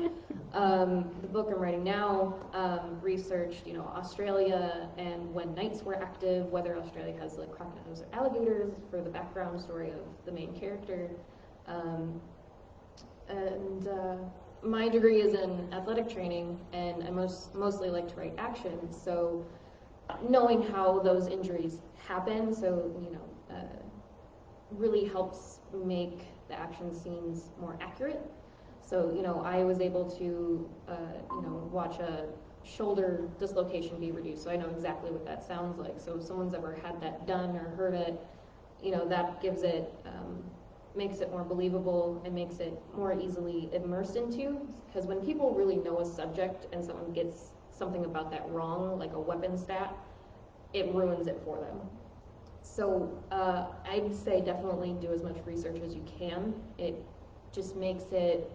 The book I'm writing now researched, Australia and when knights were active, whether Australia has like crocodiles or alligators for the background story of the main character. my degree is in athletic training, and I mostly like to write action, so knowing how those injuries happen, so, really helps make the action scenes more accurate. So, I was able to, watch a shoulder dislocation be reduced, so I know exactly what that sounds like. So if someone's ever had that done or heard it, that gives it, makes it more believable and makes it more easily immersed into, because when people really know a subject and someone gets something about that wrong, like a weapon stat, it ruins it for them. So I'd say definitely do as much research as you can. It just makes it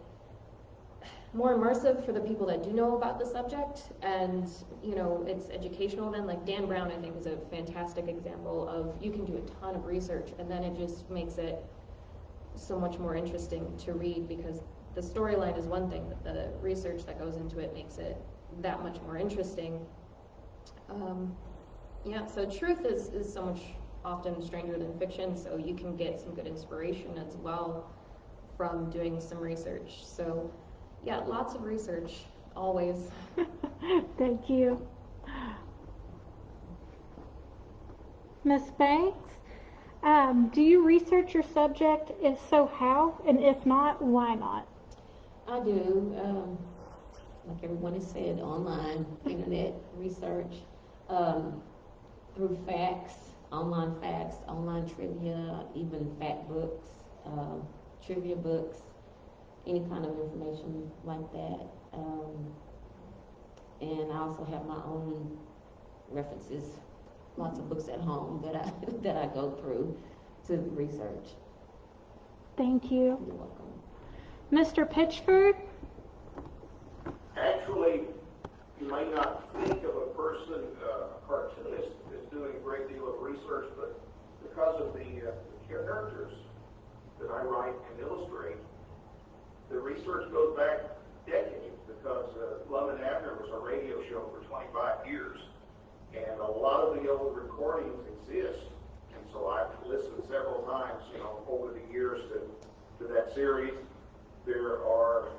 more immersive for the people that do know about the subject, and it's educational then. Like Dan Brown, I think, is a fantastic example of you can do a ton of research and then it just makes it so much more interesting to read, because the storyline is one thing, but the research that goes into it makes it that much more interesting. So truth is so much often stranger than fiction, so you can get some good inspiration as well from doing some research. So yeah, lots of research, always. Thank you. Ms. Banks, do you research your subject? If so, how? And if not, why not? I do, like everyone has said, online, internet research, through facts, online trivia, even fact books, trivia books, any kind of information like that. And I also have my own references, lots of books at home that I go through to research. Thank you. You're welcome. Mr. Pitchford? Actually, you might not think of a person, a cartoonist, as doing a great deal of research, but because of the characters that I write and illustrate, the research goes back decades, because Lamott was a radio show for 25 years, and a lot of the old recordings exist, and so I've listened several times, over the years to that series. There are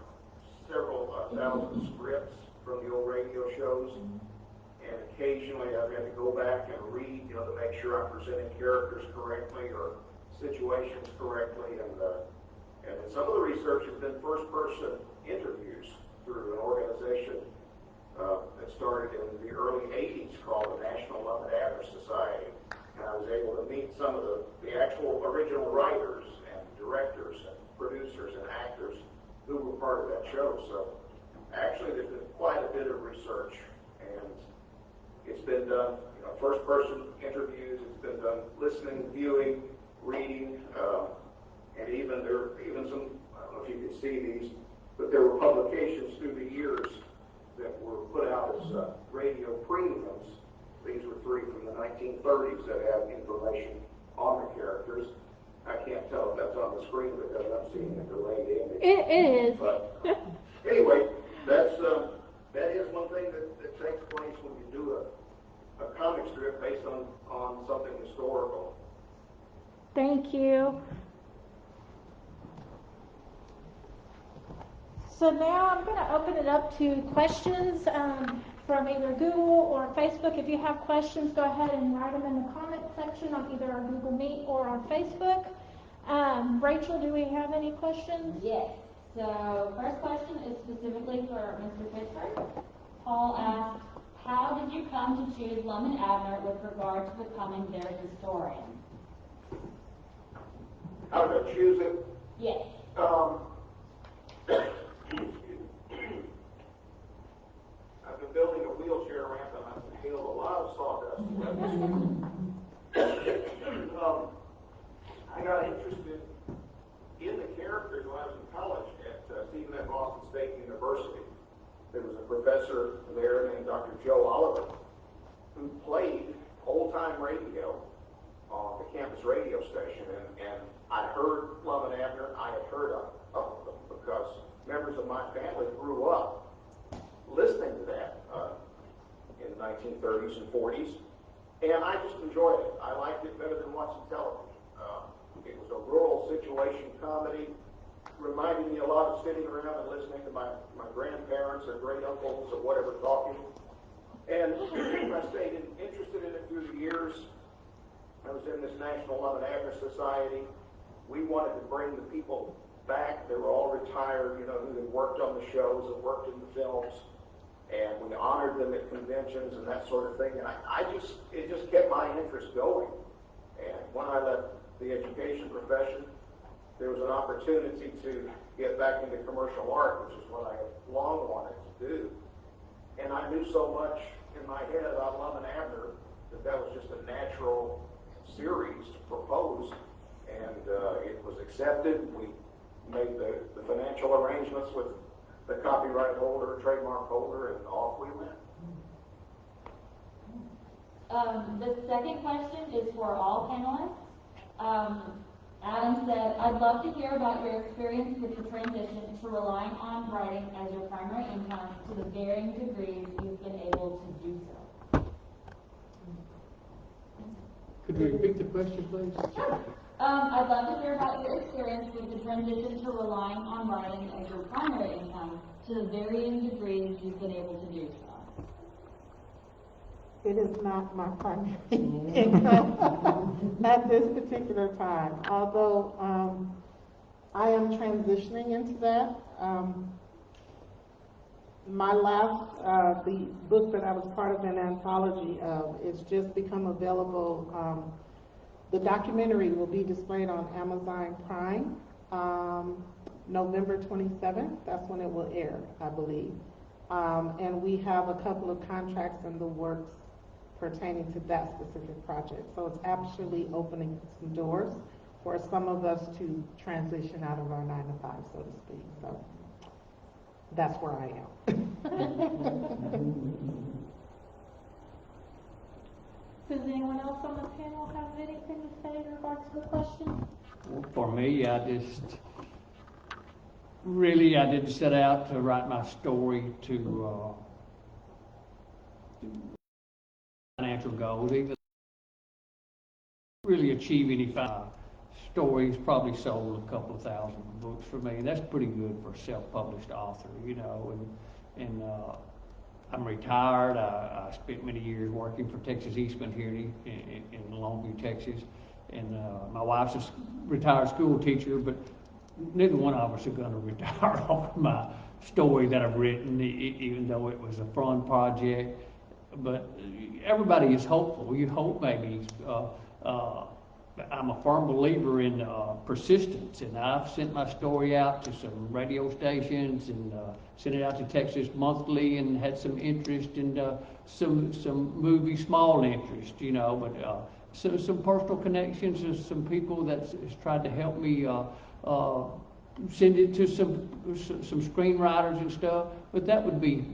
several thousand scripts from the old radio shows, and occasionally I've had to go back and read, to make sure I'm presenting characters correctly or situations correctly, and some of the research has been first-person interviews through an organization that started in the early 80s called the National Lamott Society, and I was able to meet some of the actual original writers and directors and producers and actors who were part of that show. So actually there's been quite a bit of research, and it's been done, first-person interviews, it's been done listening, viewing, reading, and even some, I don't know if you can see these, but there were publications through the years that were put out as radio premiums. These were 3 from the 1930s that have information on the characters. I can't tell if that's on the screen because I'm seeing a delayed image. It is. But anyway, that is one thing that takes place when you do a comic strip based on something historical. Thank you. So now I'm going to open it up to questions from either Google or Facebook. If you have questions, go ahead and write them in the comment section on either our Google Meet or on Facebook. Rachel, do we have any questions? Yes. So first question is specifically for Mr. Pitchford. Paul asked, how did you come to choose Lamott Abner with regard to becoming their historian? How did I choose it? Yes. I've been building a wheelchair ramp and I've inhaled a lot of sawdust. I got interested in the characters when I was in college at Stephen F. Austin State University. There was a professor there named Dr. Joe Oliver who played old-time radio on the campus radio station, and I heard Lamott Abner. I had heard of them because members of my family grew up listening to that in the 1930s and 40s, and I just enjoyed it. I liked it better than watching television. It was a rural situation comedy. reminded me a lot of sitting around and listening to my grandparents or great uncles or whatever talking. And I stayed interested in it through the years. I was in this National Lamott Society. We wanted to bring the people back. They were all retired, you know, who had worked on the shows and worked in the films. And we honored them at conventions and that sort of thing. And it just kept my interest going. And when I left the education profession, there was an opportunity to get back into commercial art, which is what I had long wanted to do. And I knew so much in my head about Love and Abner that was just a natural series to propose. And it was accepted. We made the financial arrangements with the copyright holder, trademark holder, and off we went. The second question is for all panelists. Adam said, I'd love to hear about your experience with the transition to relying on writing as your primary income to the varying degrees you've been able to do so. Could you repeat the question, please? Sure. I'd love to hear about your experience with the transition to relying on writing as your primary income to the varying degrees you've been able to do so. It is not my primary income at this particular time, although I am transitioning into that. My last, the book that I was part of an anthology of, is just become available. The documentary will be displayed on Amazon Prime November 27th. That's when it will air, I believe. And we have a couple of contracts in the works pertaining to that specific project. So it's actually opening some doors for some of us to transition out of our 9-to-5, so to speak. So that's where I am. Does anyone else on the panel have anything to say in regards to the question? Well, for me, I didn't set out to write my story to financial goals, even really achieve any stories. Probably sold a couple of thousand books for me, and that's pretty good for a self-published author, you know. And I'm retired. I spent many years working for Texas Isbn here in Longview, Texas, and my wife's a retired school teacher, but neither one of us are going to retire off my story that I've written, even though it was a fun project. But everybody is hopeful. You hope maybe. I'm a firm believer in persistence, and I've sent my story out to some radio stations and sent it out to Texas Monthly and had some interest and some movie small interest, you know, but some personal connections and some people that's tried to help me send it to some screenwriters and stuff. But that would be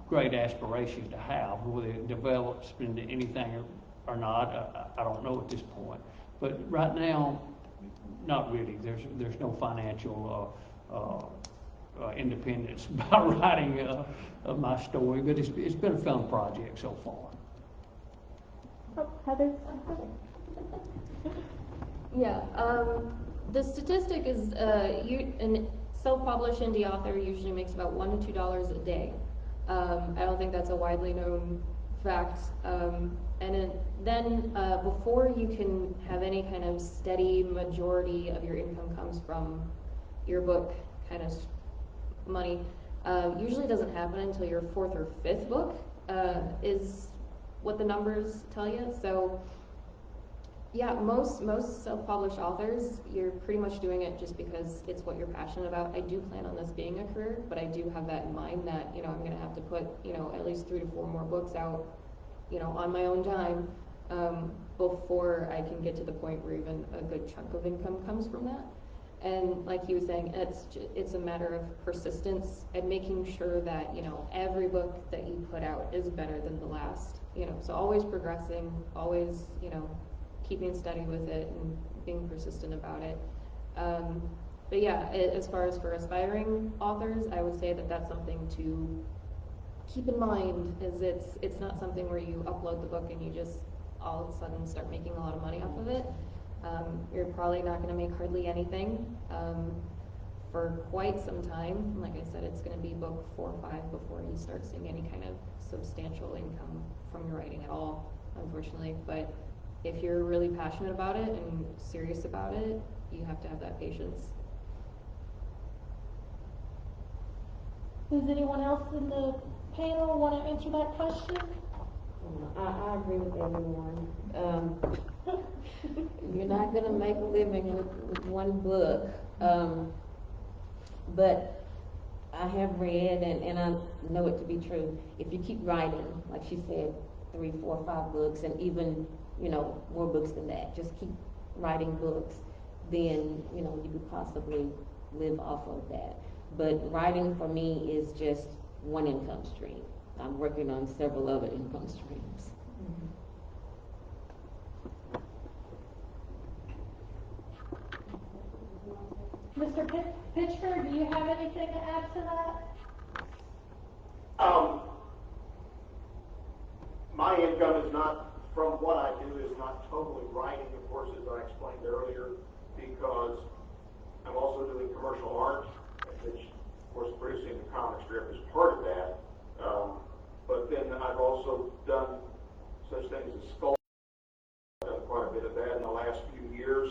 great aspiration to have. Whether it develops into anything or not, I don't know at this point. But right now, not really. There's no financial independence by writing my story, but it's been a fun project so far. Heather? Yeah, the statistic is a self-published indie author usually makes about $1 to $2 a day. I don't think that's a widely known fact. Then before you can have any kind of steady majority of your income comes from your book kind of money, usually doesn't happen until your 4th or 5th book is what the numbers tell you. So yeah, most self-published authors, you're pretty much doing it just because it's what you're passionate about. I do plan on this being a career, but I do have that in mind that, you know, I'm going to have to put, you know, at least 3 to 4 more books out, you know, on my own time before I can get to the point where even a good chunk of income comes from that. And like he was saying, it's a matter of persistence and making sure that, you know, every book that you put out is better than the last, you know, so always progressing, always, you know, keeping steady with it and being persistent about it. But yeah, as far as for aspiring authors, I would say that that's something to keep in mind, is it's not something where you upload the book and you just all of a sudden start making a lot of money off of it. You're probably not going to make hardly anything for quite some time. Like I said, it's gonna be book 4 or 5 before you start seeing any kind of substantial income from your writing at all, unfortunately. But if you're really passionate about it and serious about it, you have to have that patience. Does anyone else in the panel want to answer that question? I agree with everyone. You're not gonna make a living with one book. But I have read and I know it to be true. If you keep writing, like she said, 3, 4, 5 books, and even, more books than that, just keep writing books, then, you could possibly live off of that. But writing for me is just one income stream. I'm working on several other income streams. Mr. Pitchford, do you have anything to add to that? My income is not, from what I do, is not totally writing, of course, as I explained earlier, because I'm also doing commercial art, which, of course, producing the comic strip is part of that. But then I've also done such things as sculpting. I've done quite a bit of that in the last few years.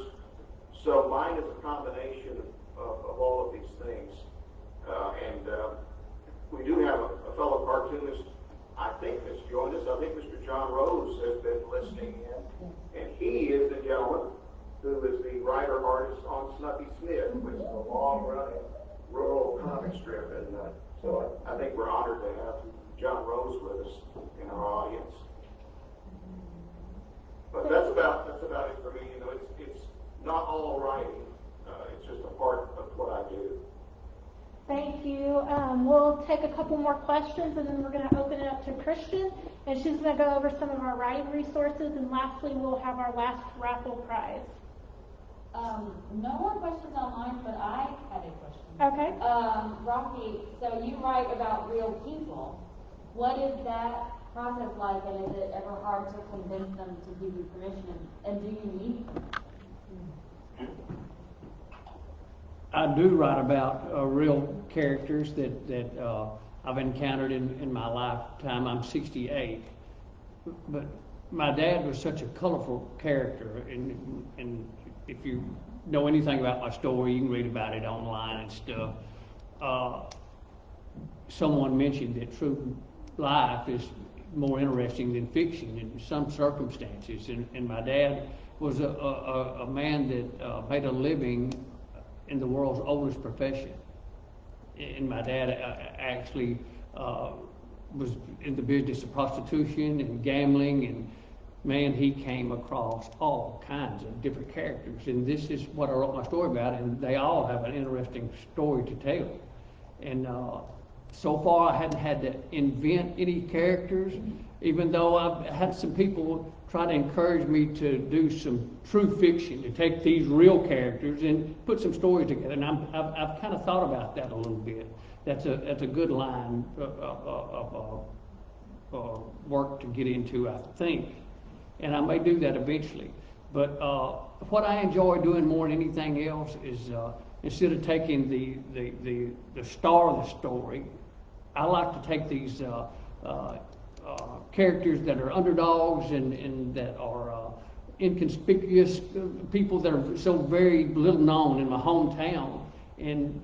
So mine is a combination of all of these things. And we do have a fellow cartoonist, I think, that's joined us. I think Mr. John Rose has been listening in. And he is the gentleman who is the writer-artist on Snuffy Smith, which is a long-running rural comic strip. And so I think we're honored to have John Rose with us in our audience. But that's about it for me. It's not all writing. It's just a part of what I do. Thank you. We'll take a couple more questions and then we're going to open it up to Christian, and she's going to go over some of our writing resources, and lastly we'll have our last raffle prize. No more questions online, but I had a question. Okay. Rocky, so you write about real people. What is that process like, and is it ever hard to convince them to give you permission, and do you need permission? I do write about real characters that I've encountered in my lifetime. I'm 68, but my dad was such a colorful character, and if you know anything about my story, you can read about it online and stuff. Someone mentioned that true life is more interesting than fiction in some circumstances, and my dad was a man that made a living in the world's oldest profession. And my dad actually was in the business of prostitution and gambling, and man, he came across all kinds of different characters. And this is what I wrote my story about, and they all have an interesting story to tell. And so far I hadn't had to invent any characters, even though I've had some people try to encourage me to do some true fiction, to take these real characters and put some stories together. And I've kind of thought about that a little bit. That's a good line of work to get into, I think. And I may do that eventually. But what I enjoy doing more than anything else is instead of taking the star of the story, I like to take these characters that are underdogs and that are inconspicuous people that are so very little known in my hometown, and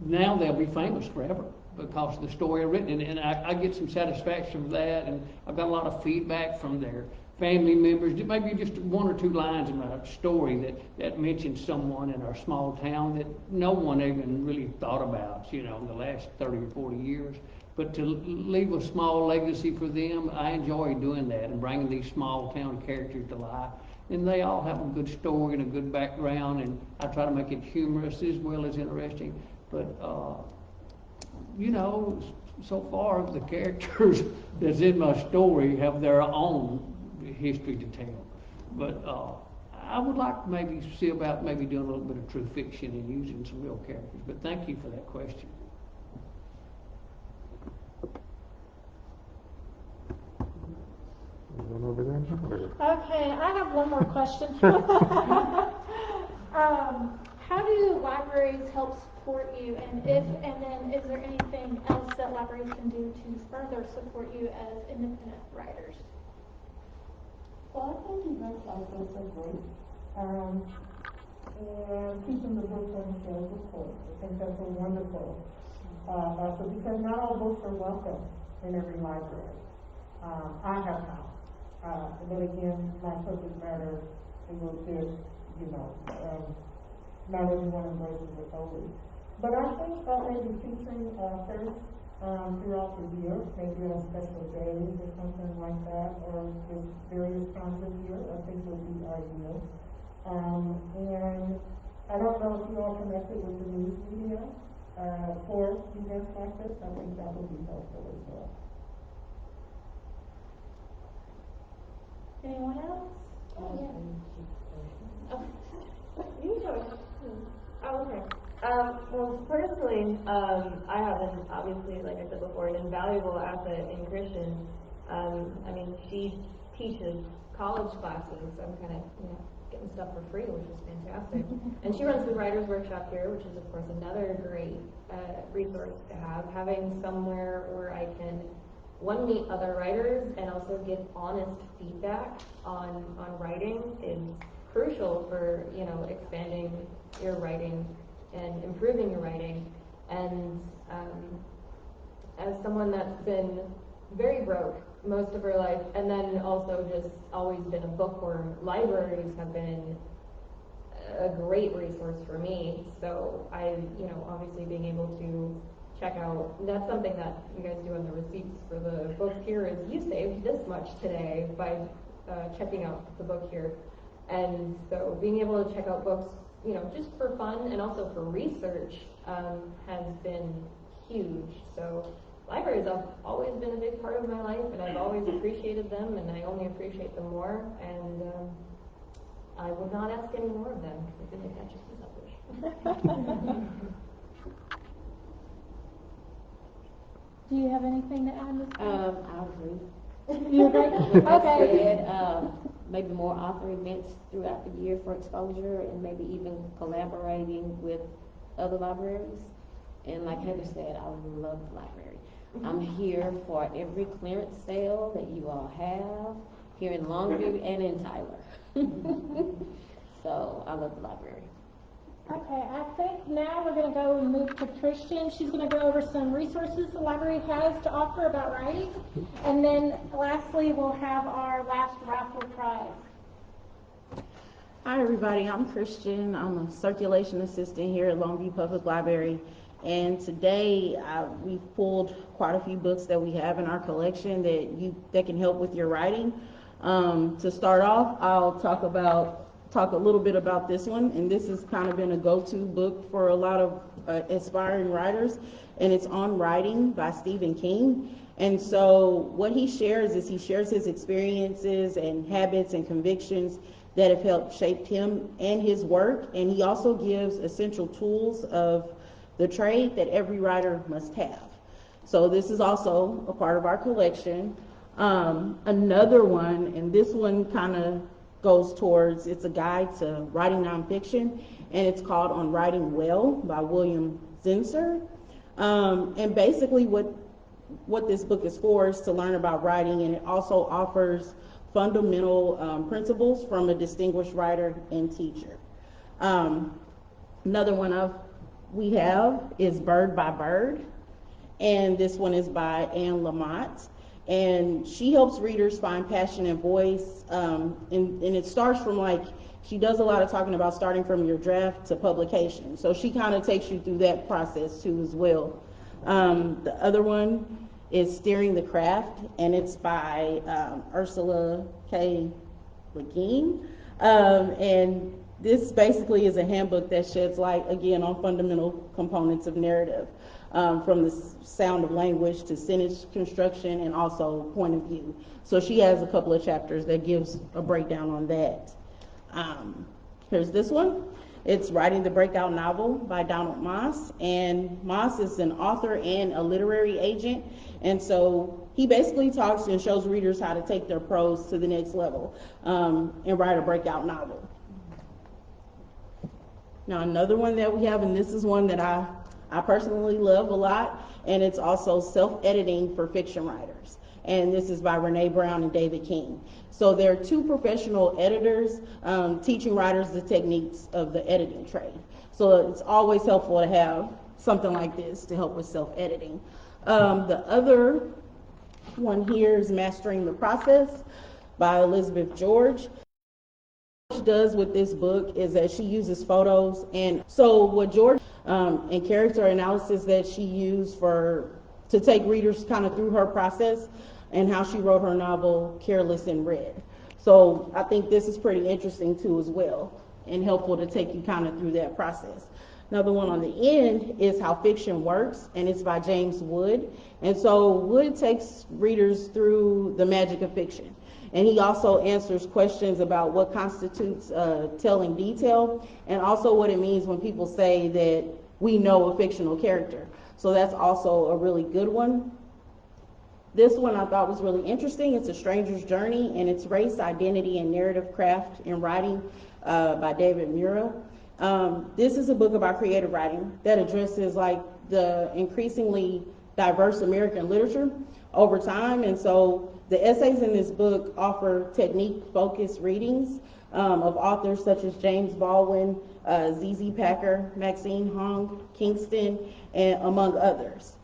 now they'll be famous forever because of the story I've written, and I get some satisfaction from that, and I've got a lot of feedback from their family members. Maybe just 1 or 2 lines in my story that mentions someone in our small town that no one even really thought about, in the last 30 or 40 years. But to leave a small legacy for them, I enjoy doing that and bringing these small town characters to life. And they all have a good story and a good background, and I try to make it humorous as well as interesting. But, so far the characters that's in my story have their own history to tell. But I would like to maybe see about maybe doing a little bit of true fiction and using some real characters. But thank you for that question. Okay, I have one more question. How do libraries help support you, and then is there anything else that libraries can do to further support you as independent writers? Well, I think events like this are great. And keeping the books on the shelves, of course. I think that's a wonderful also, because not all books are welcome in every library. I have not. But again, my subject matter is a bit, not everyone embraces it fully. But I think maybe featuring authors throughout the year, maybe on special days or something like that, or just various times of year, I think would be ideal. And I don't know if you all connected with the news media for events like this. I think that would be helpful as well. Anyone else? You go. Oh, okay. Well, personally, I have an, obviously, like I said before, an invaluable asset in Christian. I mean, she teaches college classes, so I'm kind of, getting stuff for free, which is fantastic. And she runs the writer's workshop here, which is, of course, another great resource to have. Having somewhere where I can, one, meet other writers and also give honest feedback on writing is crucial for, expanding your writing and improving your writing. And as someone that's been very broke most of her life, and then also just always been a bookworm, libraries have been a great resource for me. So I, obviously being able to check out, that's something that you guys do on the receipts for the book here, is you saved this much today by checking out the book here. And so being able to check out books, just for fun and also for research has been huge. So libraries have always been a big part of my life, and I've always appreciated them, and I only appreciate them more, and I would not ask any more of them, because I feel like that just be selfish. Do you have anything to add, Ms. I agree. You agree? Okay. Said, maybe more author events throughout the year for exposure, and maybe even collaborating with other libraries. And like Heather said, I love the library. I'm here for every clearance sale that you all have here in Longview and in Tyler. So I love the library. Okay, I think now we're going to go and move to Christian. She's going to go over some resources the library has to offer about writing. And then lastly, we'll have our last raffle prize. Hi everybody, I'm Christian. I'm a circulation assistant here at Longview Public Library. And today we've pulled quite a few books that we have in our collection that can help with your writing. To start off, I'll talk a little bit about this one, and this has kind of been a go-to book for a lot of aspiring writers, and it's On Writing by Stephen King. And so what he shares is his experiences and habits and convictions that have helped shape him and his work, and he also gives essential tools of the trade that every writer must have. So this is also a part of our collection. Another one, and this one kind of goes towards, it's a guide to writing nonfiction, and it's called On Writing Well by William Zinser. And basically what this book is for is to learn about writing, and it also offers fundamental principles from a distinguished writer and teacher. Another one we have is Bird by Bird, and this one is by Anne Lamott, and she helps readers find passion and voice, and it starts from she does a lot of talking about starting from your draft to publication, so she kind of takes you through that process too as well. The other one is Steering the Craft, and it's by Ursula K. Le Guin, and this basically is a handbook that sheds light, again, on fundamental components of narrative, from the sound of language to sentence construction and also point of view. So she has a couple of chapters that gives a breakdown on that. Here's this one. It's Writing the Breakout Novel by Donald Moss, and Moss is an author and a literary agent, and so he basically talks and shows readers how to take their prose to the next level and write a breakout novel. Now another one that we have, and this is one that I I personally love a lot, and it's also self-editing for fiction writers. And this is by Renee Brown and David King. So there are two professional editors teaching writers the techniques of the editing trade. So it's always helpful to have something like this to help with self-editing. The other one here is Mastering the Process by Elizabeth George. What she does with this book is that she uses photos, and so what George and character analysis that she used to take readers kind of through her process and how she wrote her novel Careless in Red. So I think this is pretty interesting too as well, and helpful to take you kind of through that process. Another one on the end is How Fiction Works, and it's by James Wood. And so Wood takes readers through the magic of fiction. And he also answers questions about what constitutes telling detail, and also what it means when people say that we know a fictional character. So that's also a really good one. This one I thought was really interesting. It's A Stranger's Journey, and it's Race, Identity, and Narrative Craft in Writing by David Murrell. This is a book about creative writing that addresses like the increasingly diverse American literature over time. And so the essays in this book offer technique-focused readings of authors such as James Baldwin, Z.Z. Packer, Maxine Hong, Kingston, and among others.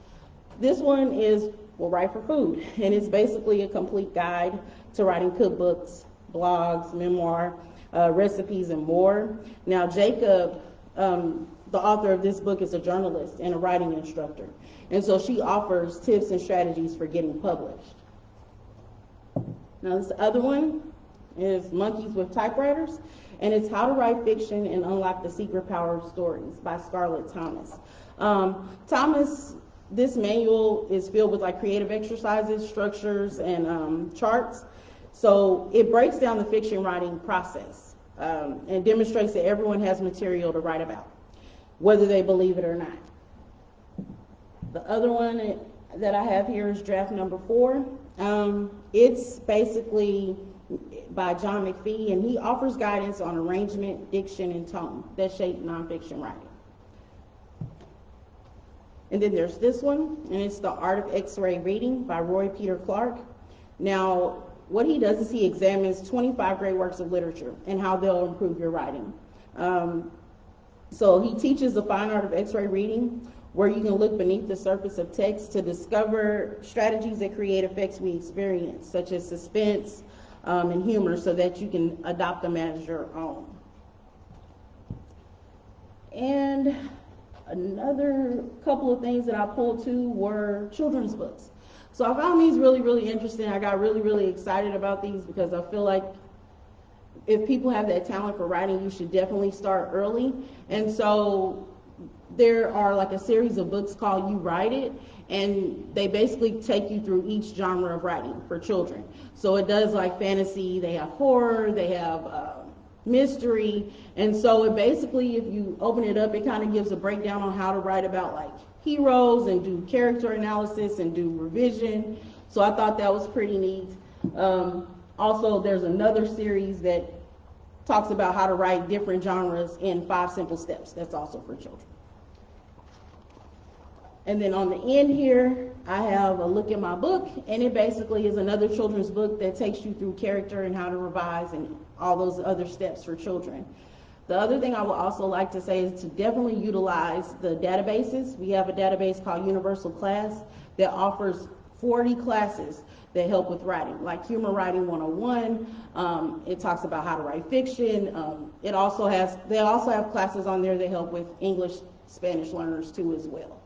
This one is Will Write for Food, and it's basically a complete guide to writing cookbooks, blogs, memoir, recipes, and more. Now, Jacob, the author of this book, is a journalist and a writing instructor, and so she offers tips and strategies for getting published. Now, this other one is Monkeys with Typewriters, and it's How to Write Fiction and Unlock the Secret Power of Stories by Scarlett Thomas. This manual is filled with like creative exercises, structures, and charts. So it breaks down the fiction writing process and demonstrates that everyone has material to write about, whether they believe it or not. The other one that I have here is draft number 4. It's basically by John McPhee, and he offers guidance on arrangement, diction, and tone that shape nonfiction writing. And then there's this one, and it's The Art of X-Ray Reading by Roy Peter Clark. Now, what he does is he examines 25 great works of literature and how they'll improve your writing. So he teaches the fine art of X-ray reading, where you can look beneath the surface of text to discover strategies that create effects we experience, such as suspense and humor, so that you can adopt them as your own. And another couple of things that I pulled to were children's books. So I found these really, really interesting. I got really, really excited about these because I feel like if people have that talent for writing, you should definitely start early. And so there are like a series of books called You Write It, and they basically take you through each genre of writing for children. So it does like fantasy, they have horror, they have mystery, and so it basically, if you open it up, it kind of gives a breakdown on how to write about like heroes and do character analysis and do revision. So I thought that was pretty neat. Also, there's another series that talks about how to write different genres in 5 simple steps. That's also for children. And then on the end here, I have a look at my book, and it basically is another children's book that takes you through character and how to revise and all those other steps for children. The other thing I would also like to say is to definitely utilize the databases. We have a database called Universal Class that offers 40 classes that help with writing, like Humor Writing 101. It talks about how to write fiction. They also have classes on there that help with English, Spanish learners too as well.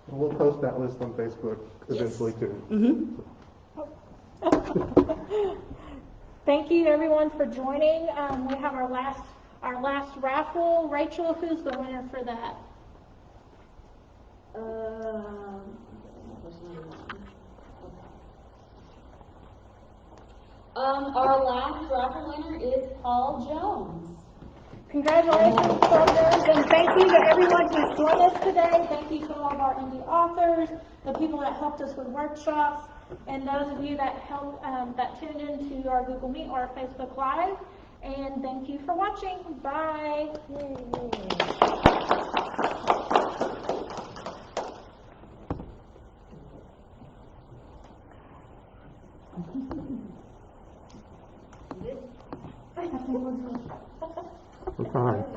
We'll post that list on Facebook eventually too. Mm-hmm. Thank you everyone for joining. We have our last raffle. Rachel, who's the winner for that? Our last raffle winner is Paul Jones. Congratulations, partners, and thank you to everyone who's joined us today. Thank you to all of our indie authors, the people that helped us with workshops, and those of you that helped that tuned into our Google Meet or our Facebook Live. And thank you for watching. Bye. Yay. We're fine.